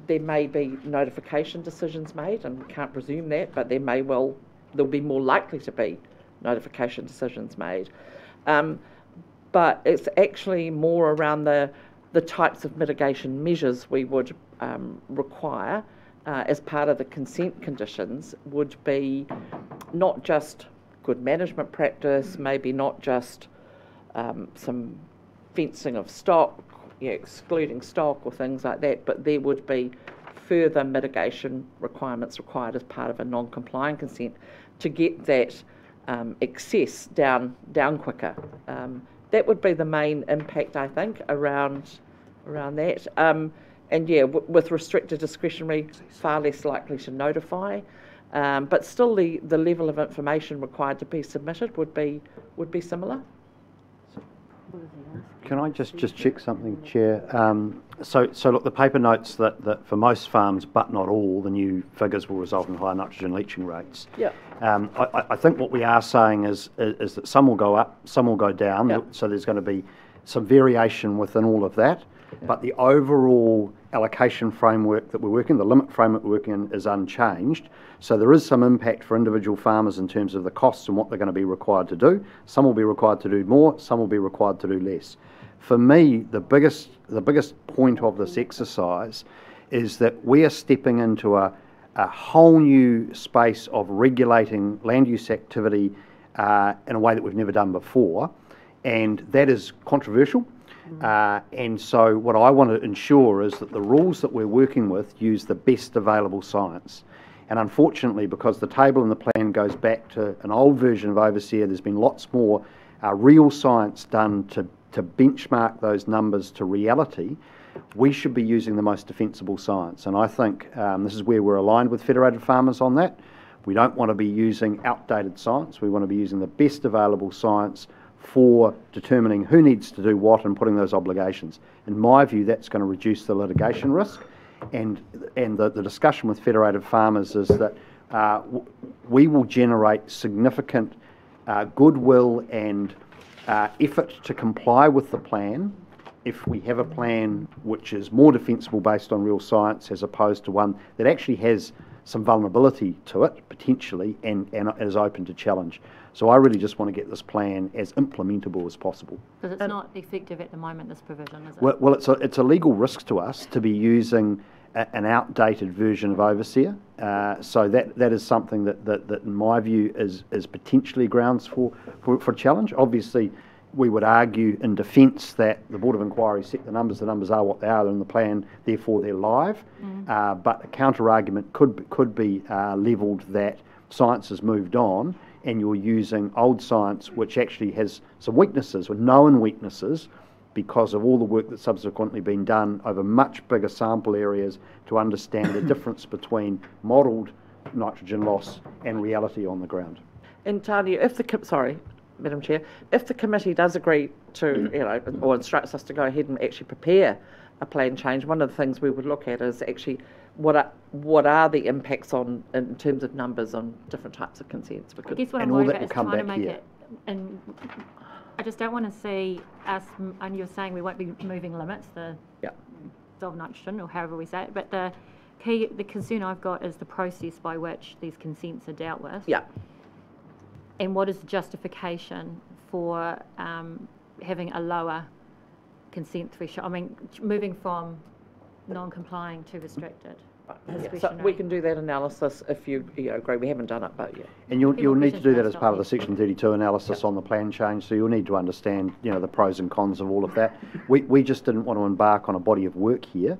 there may be notification decisions made, and we can't presume that, but there'll be more likely to be notification decisions made. But it's actually more around the types of mitigation measures we would require as part of the consent conditions would be not just good management practice, maybe not just some fencing of stock, excluding stock or things like that, but there would be further mitigation requirements required as part of a non-compliant consent to get that excess down quicker. That would be the main impact, I think, around that. And with restricted discretionary, far less likely to notify, but still the level of information required to be submitted would be similar. Can I just check something, Chair? So look, the paper notes that for most farms, but not all, the new figures will result in higher nitrogen leaching rates. Yeah. I think what we are saying is that some will go up, some will go down. Yep. So there's going to be some variation within all of that. But the overall allocation framework that we're working, the limit framework we're working in, is unchanged. So there is some impact for individual farmers in terms of the costs and what they're going to be required to do. Some will be required to do more, some will be required to do less. For me, the biggest point of this exercise is that we are stepping into a whole new space of regulating land use activity in a way that we've never done before, and that is controversial. And so what I want to ensure is that the rules that we're working with use the best available science. And unfortunately, because the table in the plan goes back to an old version of Overseer, there's been lots more real science done to benchmark those numbers to reality. We should be using the most defensible science. And I think this is where we're aligned with Federated Farmers on that. We don't want to be using outdated science. We want to be using the best available science for determining who needs to do what and putting those obligations. In my view, that's going to reduce the litigation risk, and the discussion with Federated Farmers is that we will generate significant goodwill and effort to comply with the plan if we have a plan which is more defensible based on real science as opposed to one that actually has some vulnerability to it, potentially, and is open to challenge. So I really just want to get this plan as implementable as possible. Because it's not effective at the moment, this provision, is it? Well, it's a legal risk to us to be using an outdated version of Overseer. So that is something that in my view is potentially grounds for challenge. Obviously, we would argue in defence that the Board of Inquiry set the numbers are what they are in the plan, therefore they're live. But a counter-argument could be levelled that science has moved on and you're using old science which actually has some weaknesses, or known weaknesses, because of all the work that's subsequently been done over much bigger sample areas to understand the difference between modelled nitrogen loss and reality on the ground. And Tanya, Madam Chair, if the committee does agree to, or instructs us to go ahead and actually prepare a plan change, one of the things we would look at is actually what are the impacts in terms of numbers on different types of consents. I guess what I'm worried about is trying to make it, and I just don't want to see us, and you're saying we won't be moving limits, the dissolved nitrogen, or however we say it, but the concern I've got is the process by which these consents are dealt with. Yeah. And what is the justification for having a lower consent threshold? I mean, moving from non-complying to restricted. So we can do that analysis if you agree. We haven't done it, but yeah. And you'll need to do that as part of the Section 32 analysis on the plan change, so you'll need to understand, the pros and cons of all of that. We just didn't want to embark on a body of work here,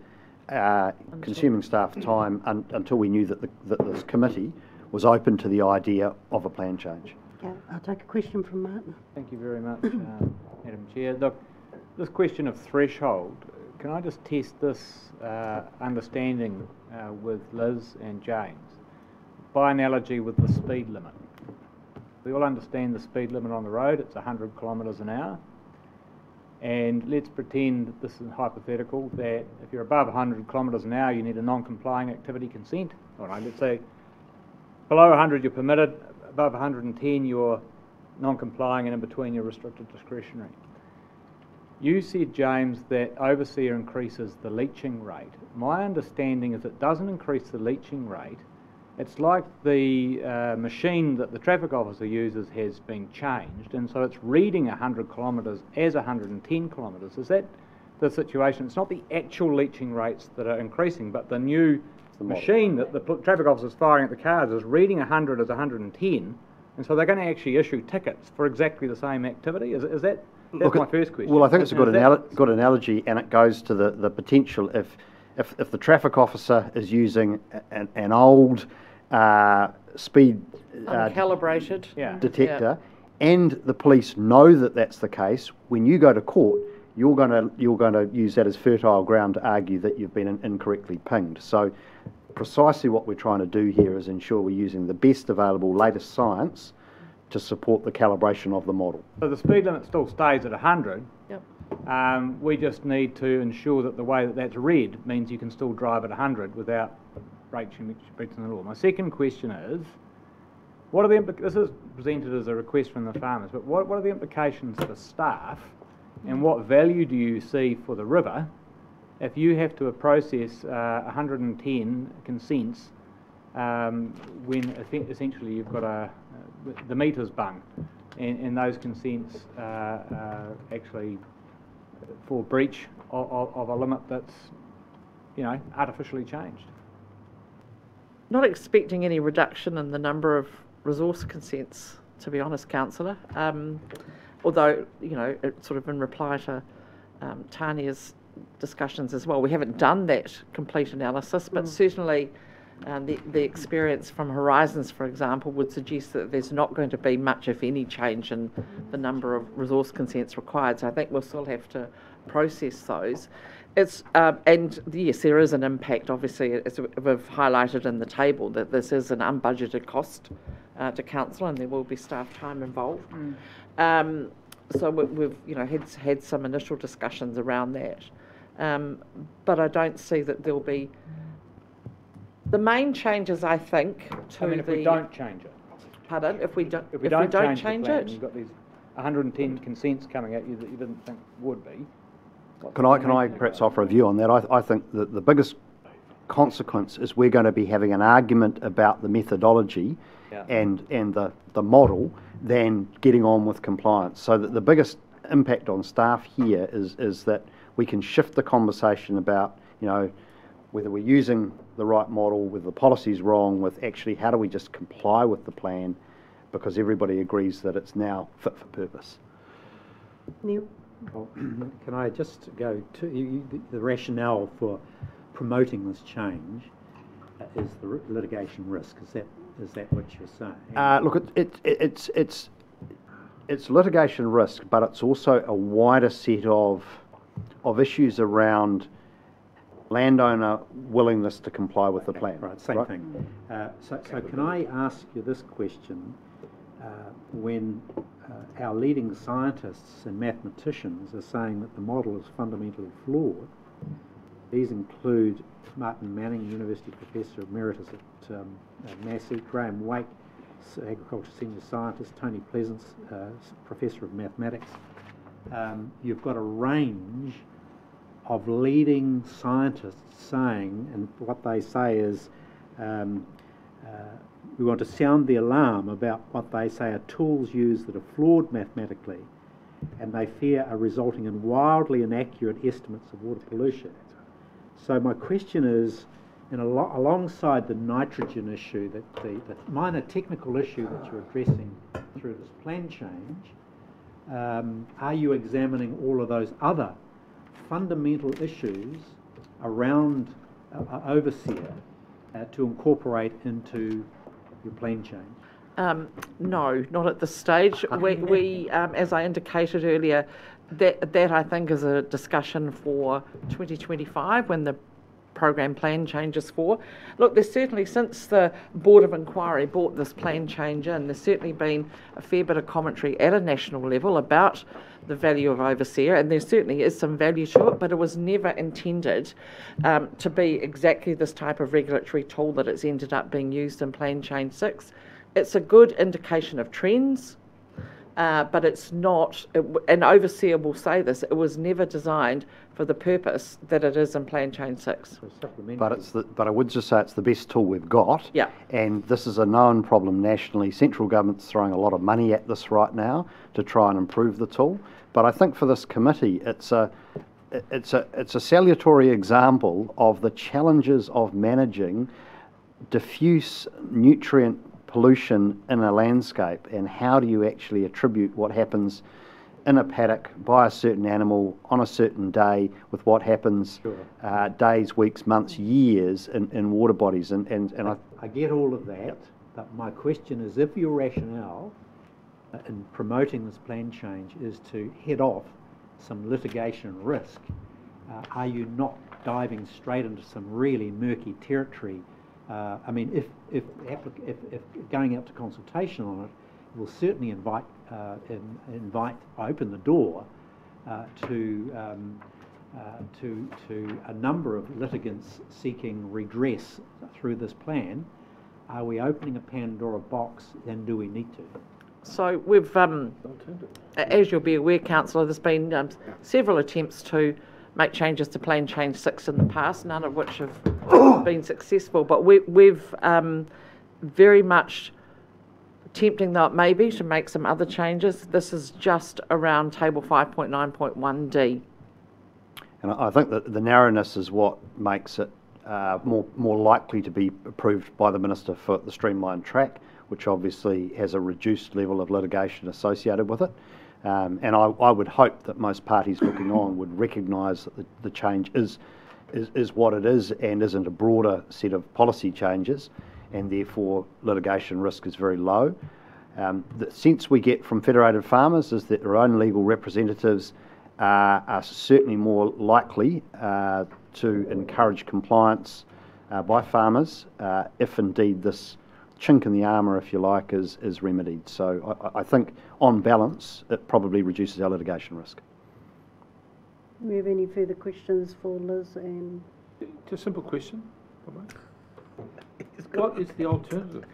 consuming staff time until we knew that this committee was open to the idea of a plan change. Okay, I'll take a question from Martin. Thank you very much, Madam Chair. Look, this question of threshold, can I just test this understanding with Liz and James? By analogy with the speed limit. We all understand the speed limit on the road, it's 100 kilometres an hour. And let's pretend, this is hypothetical, that if you're above 100 kilometres an hour, you need a non-complying activity consent. All right, let's say below 100 you're permitted, above 110 you're non-complying, and in between you're restricted discretionary. You said, James, that Overseer increases the leaching rate. My understanding is it doesn't increase the leaching rate. It's like the machine that the traffic officer uses has been changed, and so it's reading 100 kilometres as 110 kilometres. Is that the situation? It's not the actual leaching rates that are increasing, but the new machine that the traffic officer is firing at the cars is reading 100 as 110, and so they're going to actually issue tickets for exactly the same activity. Is that? That's my first question. Well, I think it's a good analogy, and it goes to the potential if the traffic officer is using an old speed uncalibrated detector, and the police know that that's the case, when you go to court, you're going to use that as fertile ground to argue that you've been incorrectly pinged. So, precisely what we're trying to do here is ensure we're using the best available, latest science to support the calibration of the model. So the speed limit still stays at 100. Yep. We just need to ensure that the way that that's read means you can still drive at 100 without breaching the law. My second question is, what are this is presented as a request from the farmers, but what are the implications for staff, and what value do you see for the river if you have to process 110 consents when essentially you've got the meter's bung, and those consents actually for breach of a limit that's artificially changed? Not expecting any reduction in the number of resource consents, to be honest, Councillor. Although, it's sort of in reply to Tanya's discussions as well, we haven't done that complete analysis, but certainly the experience from Horizons, for example, would suggest that there's not going to be much, if any, change in the number of resource consents required. So I think we'll still have to process those. And yes, there is an impact, obviously, as we've highlighted in the table, that this is an unbudgeted cost to council, and there will be staff time involved. So we've had some initial discussions around that, but I don't see that there'll be the main changes. I think if we don't change it. Pardon? If we don't change it, you've got these 110 consents coming at you that you didn't think would be. Can I perhaps offer a view on that? I think that the biggest consequence is we're going to be having an argument about the methodology and the model than getting on with compliance. So that the biggest impact on staff here is that we can shift the conversation about, you know, whether we're using the right model, whether the policy's wrong, with actually how do we just comply with the plan, because everybody agrees that it's now fit for purpose. Neil? Well, can I just go to the rationale for promoting this change is the litigation risk. Is that what you're saying? Look, it's litigation risk, but it's also a wider set of issues around landowner willingness to comply with the plan. Right, same thing. So can I ask you this question? When our leading scientists and mathematicians are saying that the model is fundamentally flawed, these include Martin Manning, University Professor Emeritus at Massey, Graham Wake, Agriculture Senior Scientist, Tony Pleasance, Professor of Mathematics. You've got a range of leading scientists saying, and what they say is, we want to sound the alarm about what they say are tools used that are flawed mathematically, and they fear are resulting in wildly inaccurate estimates of water pollution. So my question is, alongside the nitrogen issue, that the minor technical issue that you're addressing through this plan change, are you examining all of those other fundamental issues around overseer to incorporate into your plan change? No, not at this stage. We as I indicated earlier, that I think is a discussion for 2025 when the program plan changes for. Look, there's certainly, since the Board of Inquiry brought this plan change in, there's certainly been a fair bit of commentary at a national level about the value of overseer, and there certainly is some value to it, but it was never intended to be exactly this type of regulatory tool that it's ended up being used in Plan Change 6. It's a good indication of trends, but it's not, and Overseer will say this, it was never designed for the purpose that it is in Plan Change 6. But I would just say it's the best tool we've got. Yeah. And this is a known problem nationally. Central government's throwing a lot of money at this right now to try and improve the tool. But I think for this committee, it's a salutary example of the challenges of managing diffuse nutrient pollution in a landscape, and how do you actually attribute what happens in a paddock by a certain animal on a certain day with what happens days, weeks, months, years in water bodies. And I get all of that, but my question is, if your rationale in promoting this plan change is to head off some litigation risk, are you not diving straight into some really murky territory? I mean, if going out to consultation on it, will certainly open the door to a number of litigants seeking redress through this plan. Are we opening a Pandora box, and do we need to? So we've, as you'll be aware, Councillor, there's been several attempts to make changes to Plan Change 6 in the past, none of which have been successful, but we've very much tempting though it may be to make some other changes. This is just around Table 5.9.1D. And I think that the narrowness is what makes it more likely to be approved by the Minister for the streamlined track, which obviously has a reduced level of litigation associated with it. And I would hope that most parties looking on would recognise that the change is what it is and isn't a broader set of policy changes, and therefore litigation risk is very low. The sense we get from Federated Farmers is that their own legal representatives are certainly more likely to encourage compliance by farmers if indeed this chink in the armour, if you like, is remedied. So I think, on balance, it probably reduces our litigation risk. Do we have any further questions for Liz and... Just a simple question. What is the alternative?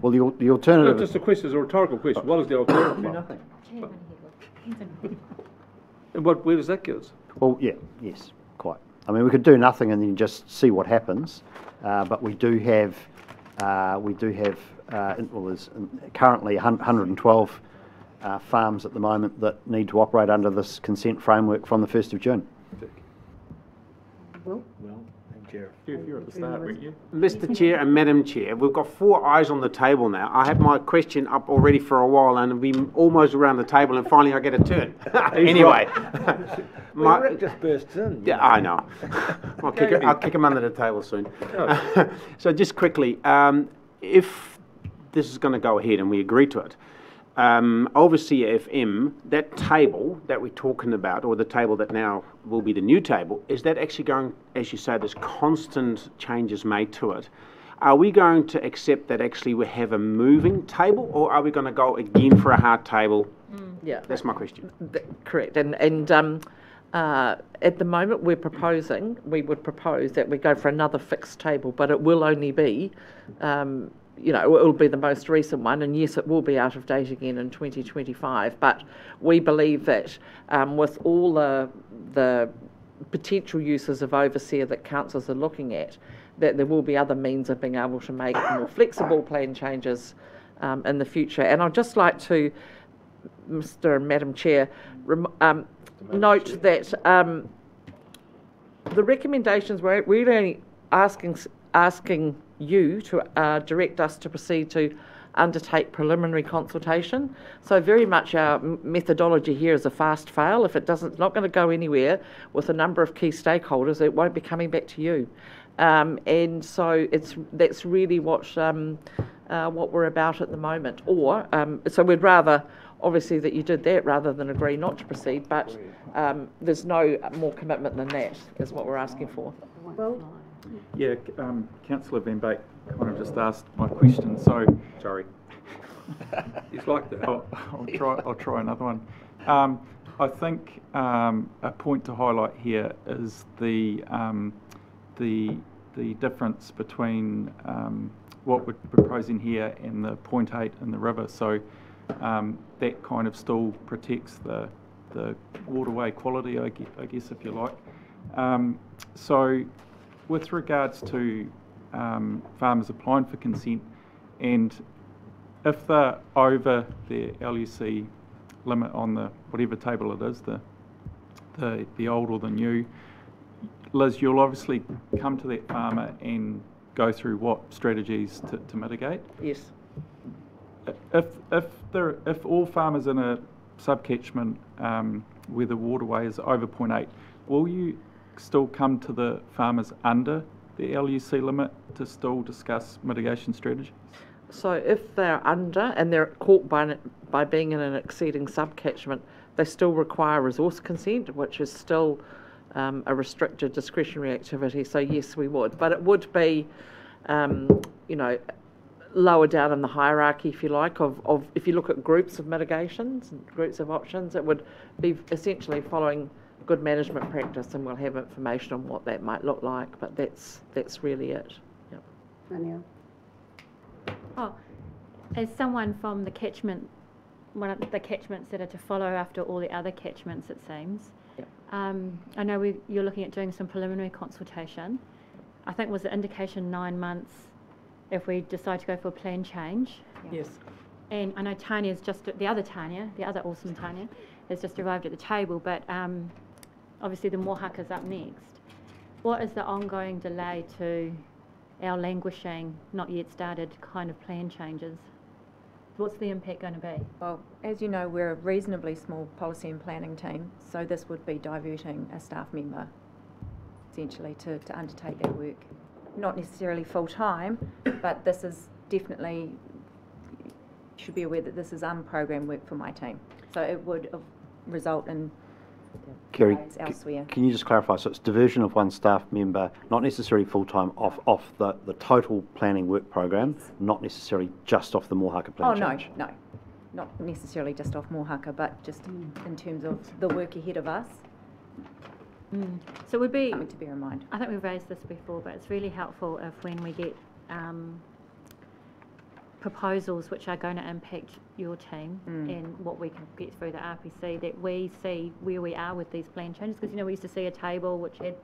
Well, the alternative... No, just a question, it's a rhetorical question. What is the alternative? Nothing. And where does that get us? Well, yes, quite. I mean, we could do nothing and then just see what happens, but we do have, well, there's currently 112 farms at the moment that need to operate under this consent framework from the 1st of June. Well, You're at the start, weren't you? Mr. Chair and Madam Chair, we've got 4 eyes on the table now. I had my question up already for a while and we've been almost around the table and finally I get a turn. Anyway. Rick just bursts in. Yeah, I know. I'll kick him under the table soon. So just quickly, if this is going to go ahead and we agree to it, Overseer FM, that table that we're talking about, or the table that now will be the new table, is that actually going, as you say, there's constant changes made to it. Are we going to accept that actually we have a moving table, or are we going to go again for a hard table? Yeah. That's my question. Correct. And at the moment we would propose that we go for another fixed table, but it will only be you know, it will be the most recent one, and yes, it will be out of date again in 2025, but we believe that with all the potential uses of overseer that councils are looking at, that there will be other means of being able to make more flexible plan changes in the future. And I'd just like to, Mr. and Madam Chair, note that the recommendations we're really asking you to direct us to proceed to undertake preliminary consultation. So very much our methodology here is a fast fail. If it's not going to go anywhere with a number of key stakeholders, it won't be coming back to you. And so that's really what we're about at the moment. Or so we'd rather, obviously, that you did that rather than agree not to proceed. But there's no more commitment than that is what we're asking for. Well, yeah, Councillor Van Beek kind of just asked my question, so sorry. It's like that. I'll try another one. I think a point to highlight here is the difference between what we're proposing here and the 0.8 in the river. So that kind of still protects the waterway quality, I guess, if you like. So with regards to farmers applying for consent, and if they're over their LUC limit on the whatever table it is, the old or the new, Liz, you'll obviously come to that farmer and go through what strategies to mitigate. Yes. If all farmers in a subcatchment where the waterway is over 0.8, will you still come to the farmers under the LUC limit to still discuss mitigation strategies? So if they're under and they're caught by being in an exceeding subcatchment, they still require resource consent, which is still a restricted discretionary activity. So yes, we would, but it would be, you know, lower down in the hierarchy, if you like, of if you look at groups of mitigations, groups of options, it would be essentially following good management practice, and we'll have information on what that might look like, but that's really it. Yep. Anya. Oh, as someone from the catchment, one of the catchments that are to follow after all the other catchments, it seems. Yep. I know you're looking at doing some preliminary consultation. I think was the indication 9 months if we decide to go for a plan change. Yes. And I know Tanya's just, the other awesome Tanya, has just arrived at the table, but obviously the Mohaka's up next. What is the ongoing delay to our languishing, not yet started kind of plan changes? What's the impact going to be? Well, as you know, we're a reasonably small policy and planning team, so this would be diverting a staff member, essentially, to undertake that work. Not necessarily full-time, but this is definitely, you should be aware that this is unprogrammed work for my team. So it would result in Kerry, elsewhere. Can you just clarify? So it's diversion of one staff member, not necessarily full-time, off the total planning work program, not necessarily just off the Mohaka plan change? No, not necessarily just off Mohaka, but just in terms of the work ahead of us. So it would be something to bear in mind. I think we've raised this before, but it's really helpful if when we get proposals which are going to impact your team and what we can get through the RPC, that we see where we are with these plan changes, because you know we used to see a table which had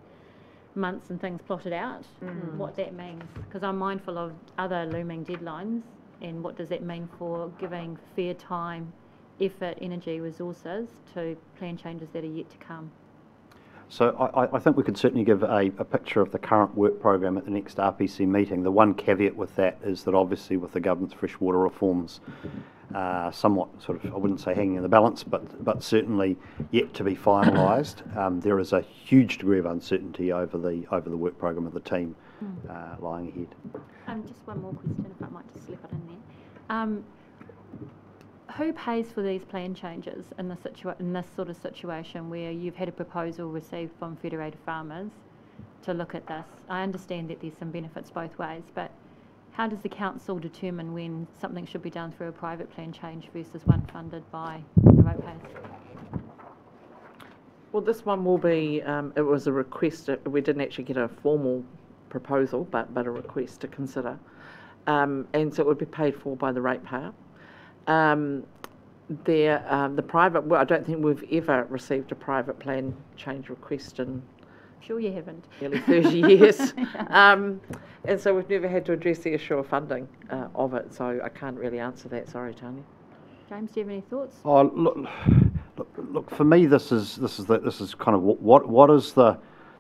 months and things plotted out, what that means. Because I'm mindful of other looming deadlines, and what does that mean for giving fair time, effort, energy, resources to plan changes that are yet to come. So I think we could certainly give a picture of the current work program at the next RPC meeting. The one caveat with that is that obviously with the government's freshwater reforms, somewhat sort of, I wouldn't say hanging in the balance, but certainly yet to be finalised, there is a huge degree of uncertainty over the work program of the team lying ahead. Just one more question, if I might just slip it in there. Who pays for these plan changes in this sort of situation where you've had a proposal received from Federated Farmers to look at this? I understand that there's some benefits both ways, but how does the council determine when something should be done through a private plan change versus one funded by the ratepayers? Well, this one will be, it was a request, we didn't actually get a formal proposal, but a request to consider. And so it would be paid for by the ratepayer. The private, well, I don't think we've ever received a private plan change request in Sure you haven't. Nearly 30 years. And so we've never had to address the issue of funding of it, so I can't really answer that. Sorry, Tanya. James, do you have any thoughts? Oh, look. For me, this is kind of what is the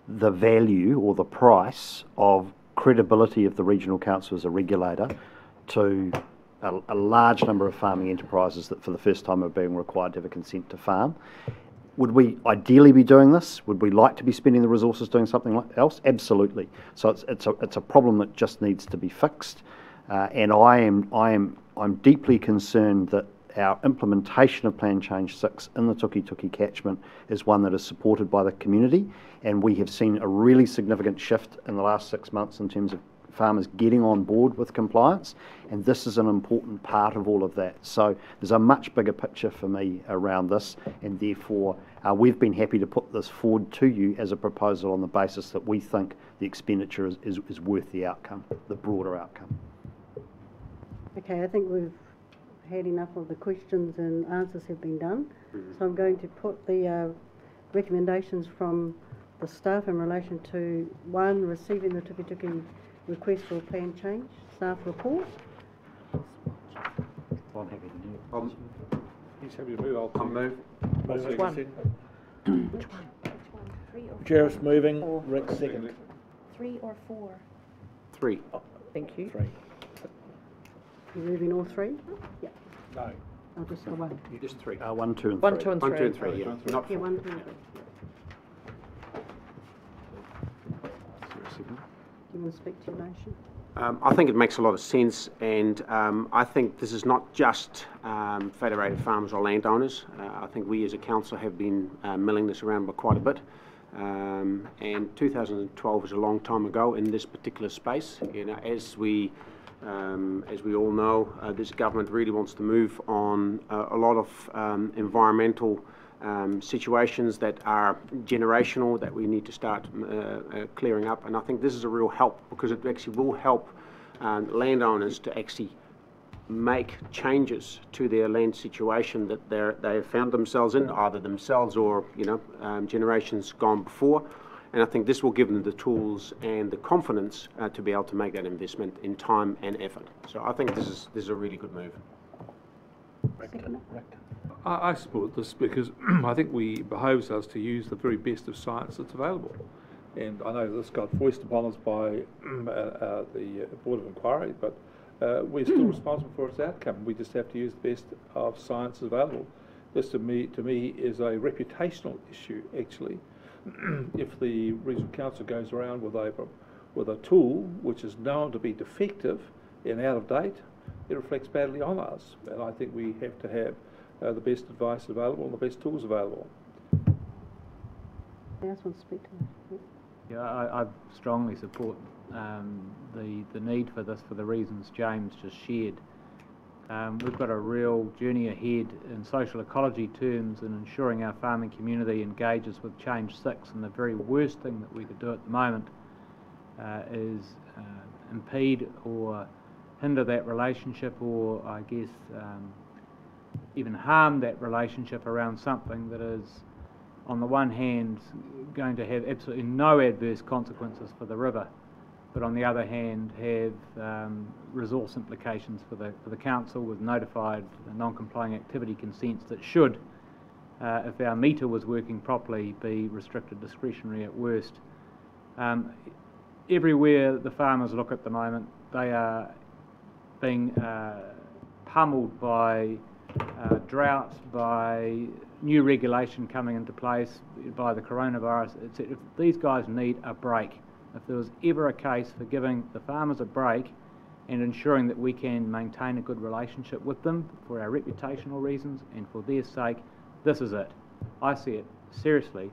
value or the price of credibility of the regional council as a regulator to a large number of farming enterprises that for the first time are being required to have a consent to farm. Would we ideally be doing this? Would we like to be spending the resources doing something else? Absolutely. So it's a problem that just needs to be fixed, and I'm deeply concerned that our implementation of Plan Change 6 in the Tukituki catchment is one that is supported by the community, and we have seen a really significant shift in the last 6 months in terms of farmers getting on board with compliance, and this is an important part of all of that. So there's a much bigger picture for me around this, and therefore we've been happy to put this forward to you as a proposal on the basis that we think the expenditure is worth the outcome, the broader outcome. Okay, I think we've had enough of the questions and answers have been done. So I'm going to put the recommendations from the staff in relation to 1, receiving the Tukituki request for a plan change, staff report. I'm happy to do it. He's happy to move. I'll move. Which one? Which one? 3 or 4? Jerris moving, Rick second. 3 or 4? 3. Thank you. 3. You're moving all 3? Yeah. No. I'll just go 1. Just 3. 1, 2 and 3. 1, 2 and 3. 1, 2 and 3, yeah. Not Yeah, 4. 1, 2 and 3. Do you want to speak to your motion? I think it makes a lot of sense, and I think this is not just Federated Farmers or landowners. I think we as a council have been milling this around by quite a bit. And 2012 is a long time ago in this particular space. You know, as we all know, this government really wants to move on a lot of environmental situations that are generational that we need to start clearing up, and I think this is a real help because it actually will help landowners to actually make changes to their land situation that they have found themselves in, either themselves or generations gone before. And I think this will give them the tools and the confidence to be able to make that investment in time and effort. So I think this is a really good move. I support this because I think we behoves us to use the very best of science that's available. And I know this got foisted upon us by the Board of Inquiry, but we're still responsible for its outcome. We just have to use the best of science available. This to me is a reputational issue, actually. If the Regional Council goes around with a tool which is known to be defective and out of date, it reflects badly on us. And I think we have to have the best advice available and the best tools available. Anyone else want to speak to that? Yeah, I strongly support the need for this for the reasons James just shared. We've got a real journey ahead in social ecology terms in ensuring our farming community engages with Change 6, and the very worst thing that we could do at the moment is impede or hinder that relationship, or I guess even harm that relationship around something that is on the one hand, going to have absolutely no adverse consequences for the river, but on the other hand, have resource implications for the council with notified non-complying activity consents that should, if our meter was working properly, be restricted discretionary at worst. Everywhere the farmers look at the moment, they are being pummeled by drought, by new regulation coming into place, by the coronavirus, etc. These guys need a break. If there was ever a case for giving the farmers a break and ensuring that we can maintain a good relationship with them for our reputational reasons and for their sake, this is it. I see it seriously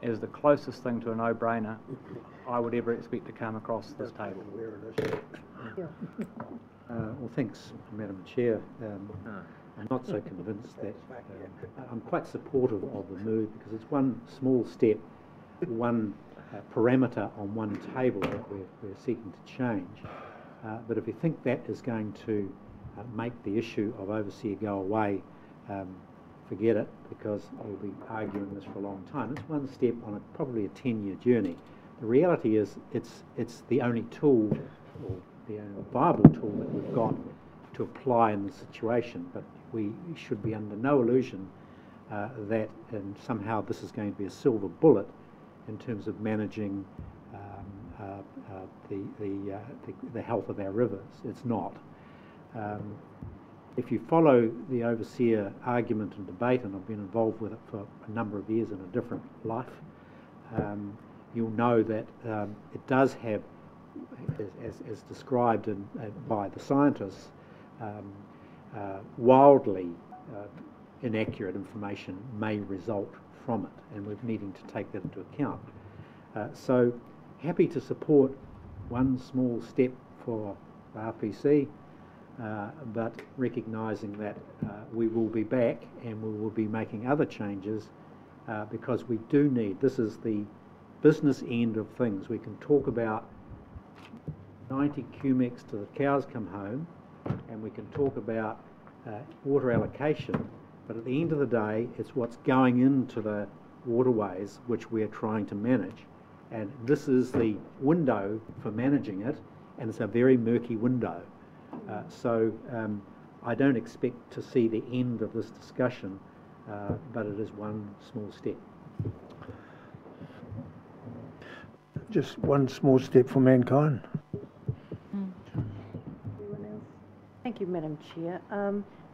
as the closest thing to a no-brainer I would ever expect to come across this table. Well, thanks, Madam Chair. I'm not so convinced that I'm quite supportive of the move, because it's one small step, one parameter on one table that we're seeking to change. But if you think that is going to make the issue of overseer go away, forget it, because we'll be arguing this for a long time. It's one step on probably a 10-year journey. The reality is it's the only tool, or the only viable tool that we've got to apply in the situation, but we should be under no illusion that somehow this is going to be a silver bullet in terms of managing the health of our rivers. It's not. If you follow the overseer argument and debate, and I've been involved with it for a number of years in a different life, you'll know that it does have, as described by the scientists, wildly inaccurate information may result from it, and we're needing to take that into account. So happy to support one small step for RPC, but recognising that we will be back and we will be making other changes, because we do need, this is the business end of things. We can talk about 90 cumecs till the cows come home, and we can talk about water allocation, but at the end of the day, it's what's going into the waterways which we're trying to manage. And this is the window for managing it, and it's a very murky window. So I don't expect to see the end of this discussion, but it is one small step. Just one small step for mankind. Thank you, Madam Chair.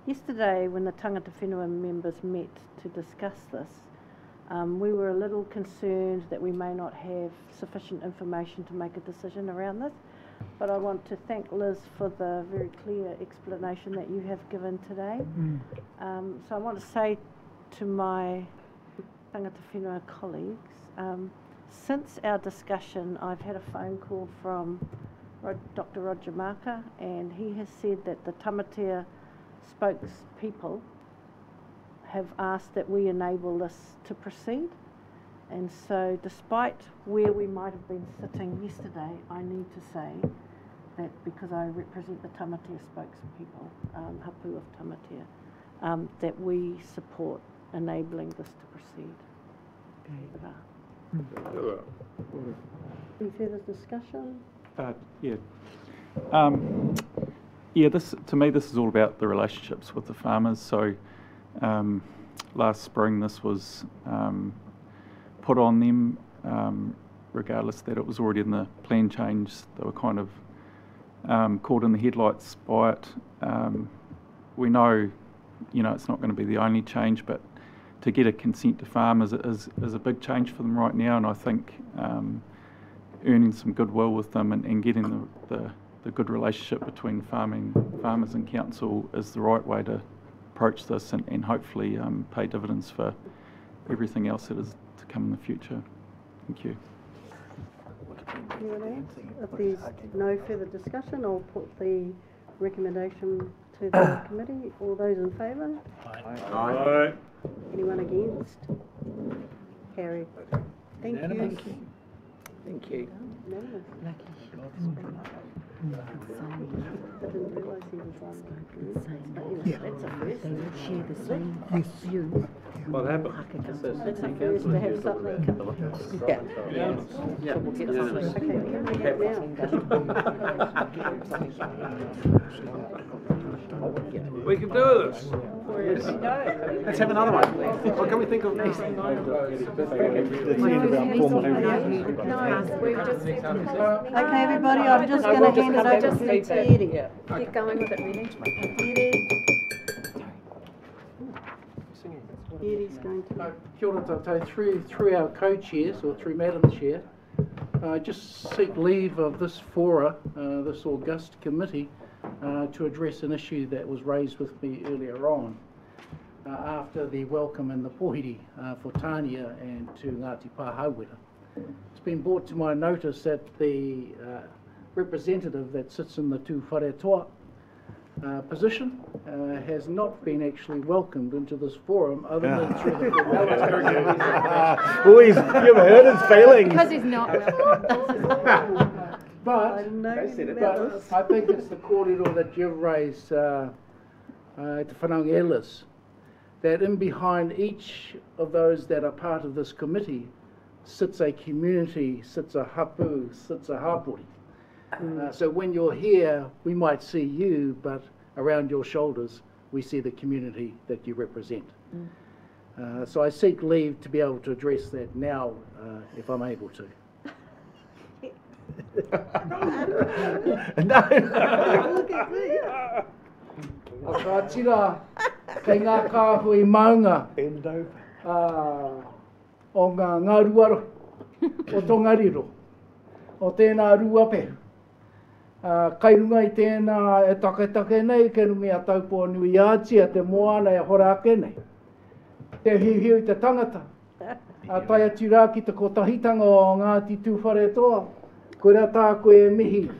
Yesterday, when the Tangata Whenua members met to discuss this, we were a little concerned that we may not have sufficient information to make a decision around this, but I want to thank Liz for the very clear explanation that you have given today. So I want to say to my Tangata Whenua colleagues, since our discussion, I've had a phone call from Dr. Roger Marker, and he has said that the Tamatea spokespeople have asked that we enable this to proceed. And so despite where we might have been sitting yesterday, I need to say that because I represent the Tamatea spokespeople, Hapu of Tamatea, that we support enabling this to proceed. Any further discussion? Yeah. This, to me, this is all about the relationships with the farmers. So last spring this was put on them, regardless that it was already in the plan change. They were kind of caught in the headlights by it. We know, it's not going to be the only change, but to get a consent to farm is a big change for them right now, and I think earning some goodwill with them and getting the good relationship between farmers and council is the right way to approach this, and hopefully pay dividends for everything else that is to come in the future. Thank you. Anyone else? If there's no further discussion, I'll put the recommendation to the committee. All those in favour? Aye. Anyone against? Carried. Thank you. Thank you. Thank you. I didn't realise he was on. That's a first. They would share the same view. What happened? It's a first to have something. Yeah. We'll get something. We can do this. Let's have another one. What can we think of next? Okay, everybody, I'm just going to hand it over to Eddie. Keep going with it, really. Eddie's going to. Kia ora tātou, through our co-chairs, or through Madam Chair, I just seek leave of this fora, this august committee, to address an issue that was raised with me earlier on, after the welcome in the Pohiri for Tania and to Ngāti Pāhauwera. It's been brought to my notice that the representative that sits in the Tū Whare Toa position has not been actually welcomed into this forum other than through the formalities. Oh, you've heard his feelings. Because he's not welcome. But I think it's the kōrero that you've raised, Te Whanau Ellis, that in behind each of those that are part of this committee sits a community, sits a hapu, sits a hapori. So when you're here, we might see you, but around your shoulders, we see the community that you represent. So I seek leave to be able to address that now, if I'm able to. O ka tira kei ngā kāhui maunga o ngā ruaro o Tongariro, o tēnā ruape. Kai runga I tēnā e take nei, ke runga a taupō nui ātia te moana e horake nei. Te hiu te tangata. Tai atu rā ki te kotahitanga o Ngāti Tū Whare Toa. Ko rea tā koe e mihi.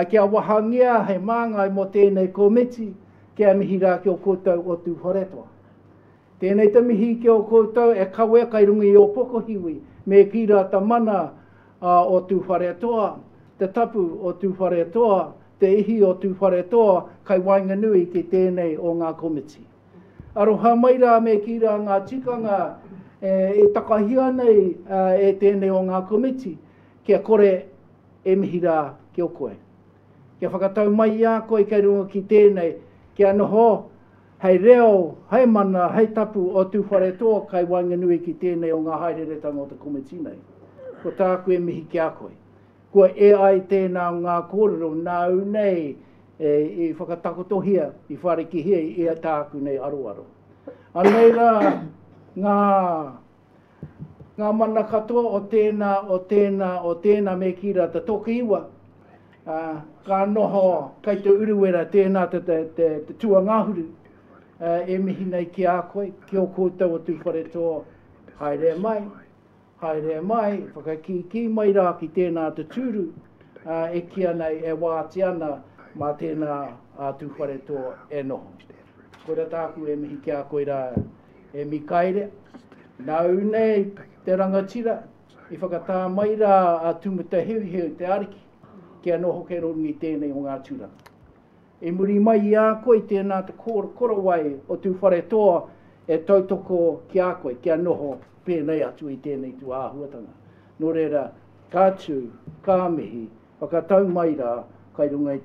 Kia wahangia he māngai mo tēnei komiti, kia mihi rā ki o koutou o Tū Whare Toa. Tēnei te mihi ki o koutou e kawe kai rungi o Pokohiwi, me ki rā ta mana o Tū Whare Toa, te tapu o Tū Whare Toa, te ihi o Tū Whare Toa, kai wainganui ki tēnei o ngā komiti. Aroha mai rā me ki rā ngā tikanga e takahia nei e tēnei o ngā komiti, kia kore e mihi rā ki o koe. Kia whakatau mai a koe kei runga ki tēnei, kia noho, hei reo, hei mana, hei tapu o Tū Whare Toa kai wainganui ki tēnei o ngā haereretanga o te komiti nei. Ko tāku e mihi ki a koe. Ko e ai tēnā ngā kōrero nāu nei I whakatakotohia, I wharekihia I tāku nei aroaro. Anei rā, ngā mana katoa o tēnā me ki rā te toki iwa. Ka noho kai te uruwera tēnā te tua ngāhuru. E mihi nei ki a koe, ki o koutou o Tū Whare Toa. Haere mai, whakakiki mai rā ki tēnā te tūru. E kia nei e wāti ana mā tēnā Tū Whare Toa e noho. Koira tāku e mihi ki a koe rā e mikaere. Nau nei te rangatira, I whakatā mai rā tūmuta hiu te ariki, kia noho ke rongi tēnei o ngā tūra. E muri mai I a koe tēnā te korawai o Tū Whare Toa e tautoko ki a koe, kia noho pēnei atu I tēnei tū āhuatanga. Nō reira, kā tū, kā mihi, whakatau mai rā, kai runga I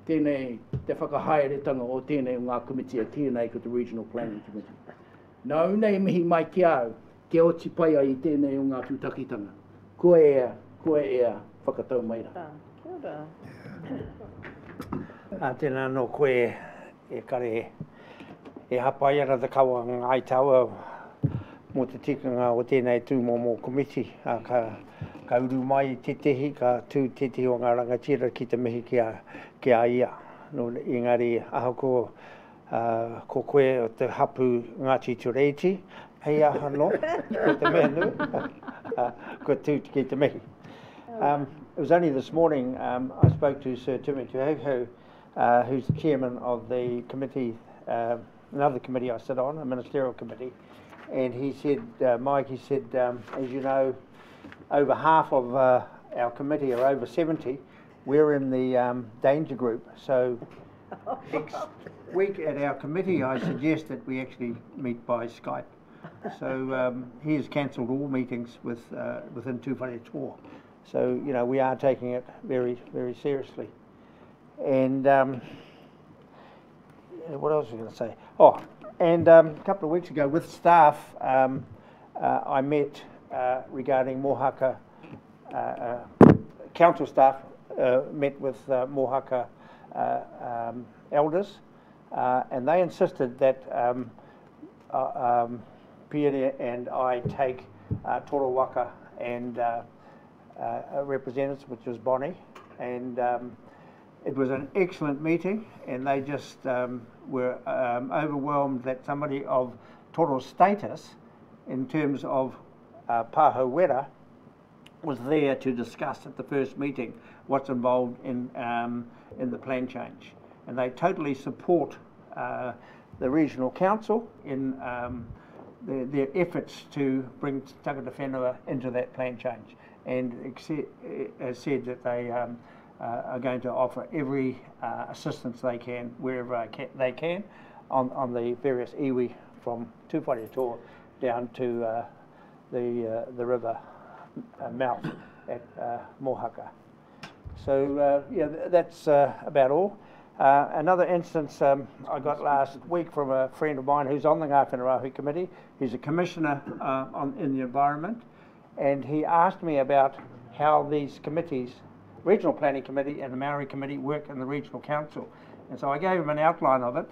tēnei te whakahaeretanga o tēnei o ngā komitia, tēnei ko te Regional Planning Committee. Nau nei mihi mai ki au, ke oti pai ai I tēnei o ngā tūtakitanga. Koe ea, whakatau mai rā. Kia ora. Tēnā no koe e kare e hapai ana te kaua ngai taua mo te tikanga o tēnei tūmomo komiti. Ka uru mai te tehi, ka tū te tehi o ngā rangatira ki te mihi ki a ia. No, engari ahoko ko koe o te hapu Ngāti Tureiti, hei aha no, ko te mea nui, ko tū ki te mihi. It was only this morning I spoke to Sir Tumi Tuheho, who's the chairman of the committee, another committee I sit on, a ministerial committee, and he said, Mike, he said, as you know, over half of our committee are over 70. We're in the danger group, so week at our committee, I suggest that we actually meet by Skype. So he has cancelled all meetings within Tūwharetoa. So, you know, we are taking it very, very seriously. And what else was I going to say? Oh, and a couple of weeks ago with staff, I met regarding Mohaka, council staff met with Mohaka elders, and they insisted that Pierre and I take Torowaka and representatives, which was Bonnie, and it was an excellent meeting, and they just were overwhelmed that somebody of Toro status, in terms of Pāhauwera, was there to discuss at the first meeting what's involved in the plan change, and they totally support the regional council in their efforts to bring tangata whenua into that plan change, and has said that they are going to offer every assistance they can wherever they can on the various iwi from Tūwharetoa down to the river mouth at Mohaka. So yeah, that's about all. Another instance I got last week from a friend of mine who's on the Ngā Whenua Committee. He's a commissioner in the environment, and he asked me about how these committees, Regional Planning Committee and the Maori Committee, work in the Regional Council. And so I gave him an outline of it,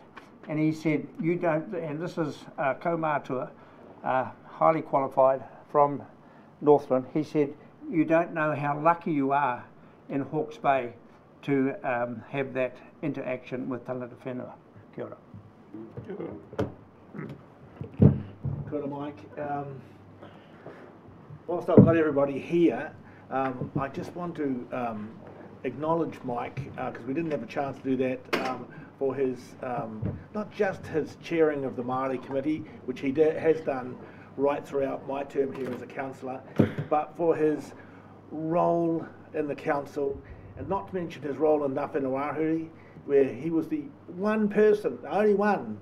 and he said, you don't, and this is Kaumātua, highly qualified from Northland, he said, you don't know how lucky you are in Hawke's Bay to have that interaction with tangata whenua. Kia ora. Kia ora, Mike. Whilst I've got everybody here, I just want to acknowledge Mike, because we didn't have a chance to do that, for his, not just his chairing of the Māori Committee, which he has done right throughout my term here as a councillor, but for his role in the council, and not to mention his role in Ngā Whenua Wahuri, where he was the one person, the only one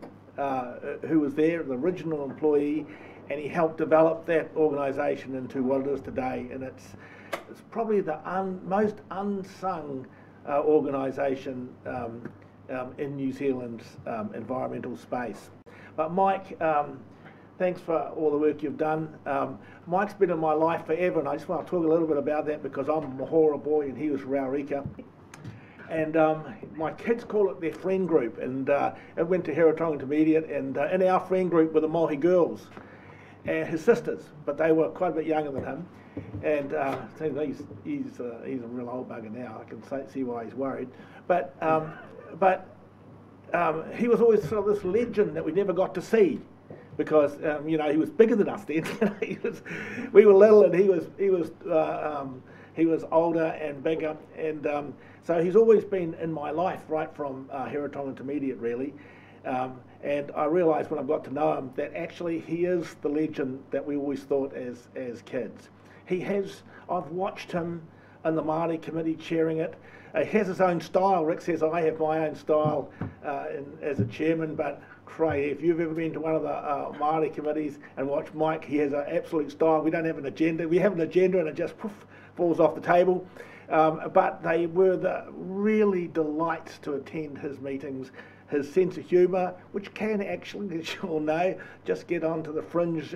who was there, the original employee, and he helped develop that organisation into what it is today. And it's probably the most unsung organisation in New Zealand's environmental space. But Mike, thanks for all the work you've done. Mike's been in my life forever, and I just want to talk a little bit about that because I'm a Mahora boy and he was Raurika. And my kids call it their friend group, and it went to Heretown Intermediate, and in our friend group were the Mohi girls and his sisters, but they were quite a bit younger than him. And he's a real old bugger now. I can see why he's worried. But he was always sort of this legend that we never got to see, because you know, he was bigger than us then. We were little, and he was older and bigger, and so he's always been in my life right from Heretown Intermediate, really. And I realised when I got to know him that actually he is the legend that we always thought as kids. He has, I've watched him in the Māori Committee chairing it. He has his own style. Rick says I have my own style as a chairman, but cray, if you've ever been to one of the Māori committees and watched Mike, he has an absolute style. We don't have an agenda. We have an agenda and it just poof, falls off the table. But they were the really delights to attend his meetings. His sense of humour, which can actually, as you all know, just get onto the fringe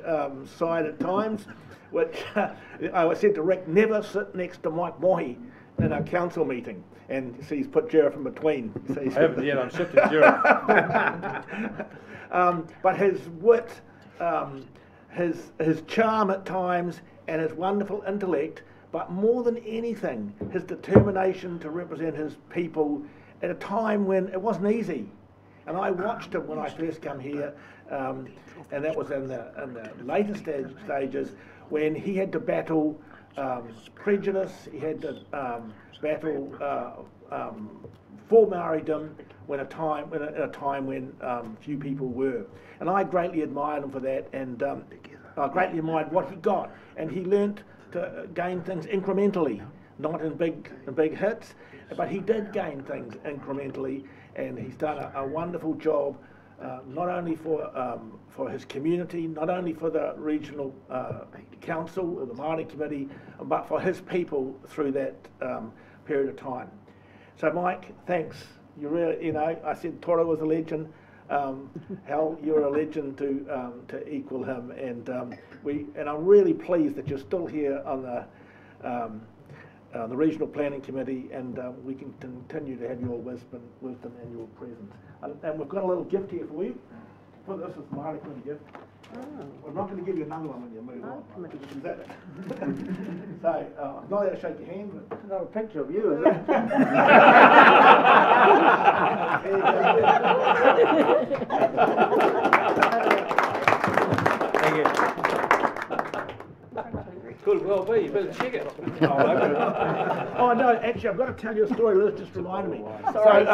side at times, which I said to Rick, never sit next to Mike Mohi in a council meeting. And so he's put Gerard in between. So I haven't yet, I'm shifting Gerard. But his wit, his charm at times, and his wonderful intellect, but more than anything, his determination to represent his people at a time when it wasn't easy. And I watched him when I first come here, and that was in the later stages, when he had to battle prejudice, he had to battle for Maoridom in a time when few people were. And I greatly admired him for that, and I greatly admired what he got. And he learnt to gain things incrementally, not in big hits, but he did gain things incrementally. and he's done a wonderful job, not only for his community, not only for the regional council or the Māori committee, but for his people through that period of time. So Mike, thanks. You really, you know, I said Toro was a legend. Hal, you're a legend to equal him, and I'm really pleased that you're still here on the Regional Planning Committee, and we can continue to have your wisdom and your presence. And we've got a little gift here for you. This is the Māori Committee gift. Oh. We're not going to give you another one when you move on. Is that it? So, I'm not allowed to shake your hand, but... It's not a picture of you, is it? Thank you. Could well be, you better check it. Oh no, actually I've got to tell you a story. Liz just reminded me. Sorry.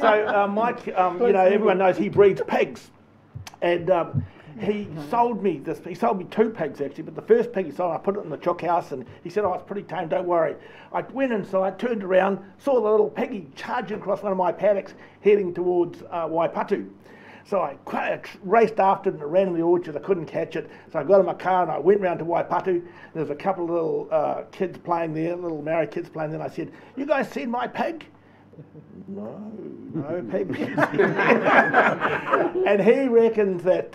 So Mike, you know, everyone knows he breeds pigs, and he sold me this. He sold me 2 pigs actually, but the first pig he sold, I put it in the chook house, and he said, "Oh, it's pretty tame. Don't worry." I went inside, turned around, saw the little piggy charging across one of my paddocks, heading towards Waipatu. So I raced after it and ran in the orchard. I couldn't catch it. So I got in my car and I went round to Waipatu. There was a couple of little kids playing there, little Maori kids playing there. And I said, "You guys seen my pig?" No pig. And he reckons that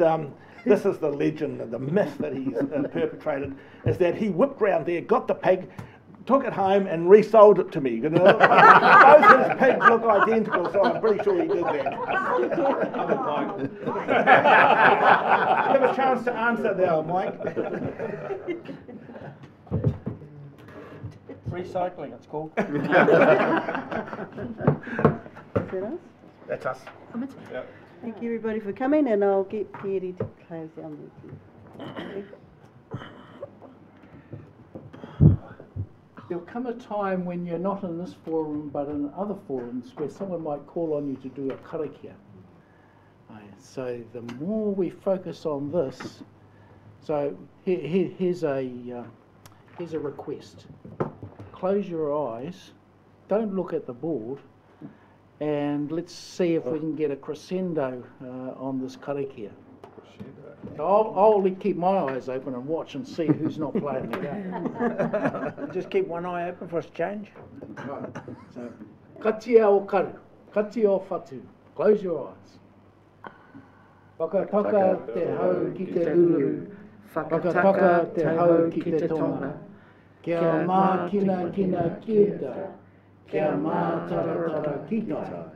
this is the legend, the myth that he's perpetrated, is that he whipped round there, got the pig, took it home and resold it to me. You know, both his pigs look identical, so I'm pretty sure he did that. You have a chance to answer now, Mike. Recycling, it's called. That's us. Yep. Thank you everybody for coming, and I'll get Pierre to close down the meeting. There'll come a time when you're not in this forum but in other forums where someone might call on you to do a karakia. So the more we focus on this, so here's a request. Close your eyes, don't look at the board, and let's see if we can get a crescendo on this karakia. I'll keep my eyes open and watch and see who's not playing the game. Just keep one eye open for us to change. Right. So, katia o karu, katia o whatu. Close your eyes. Whakataka te hau ki te uru, whakataka te hau ki te tonga. Kia mā kina kina kieta, kia mā taratara kitai.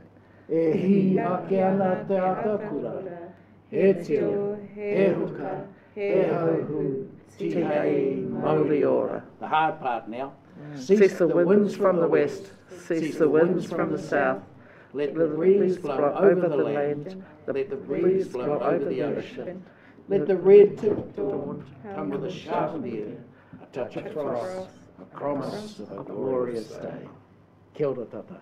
E hi ake ana te atakura. He tio, he huka, he hauhu, tihei, mauri ora. The hard part now. Cease the winds from the west, cease the winds from the south. Let the breeze blow over the land, let the breeze blow over the ocean. Let the red-tipped dawn come with a sharpened ear, a touch of frost, a promise of a glorious day. Kia ora tātou.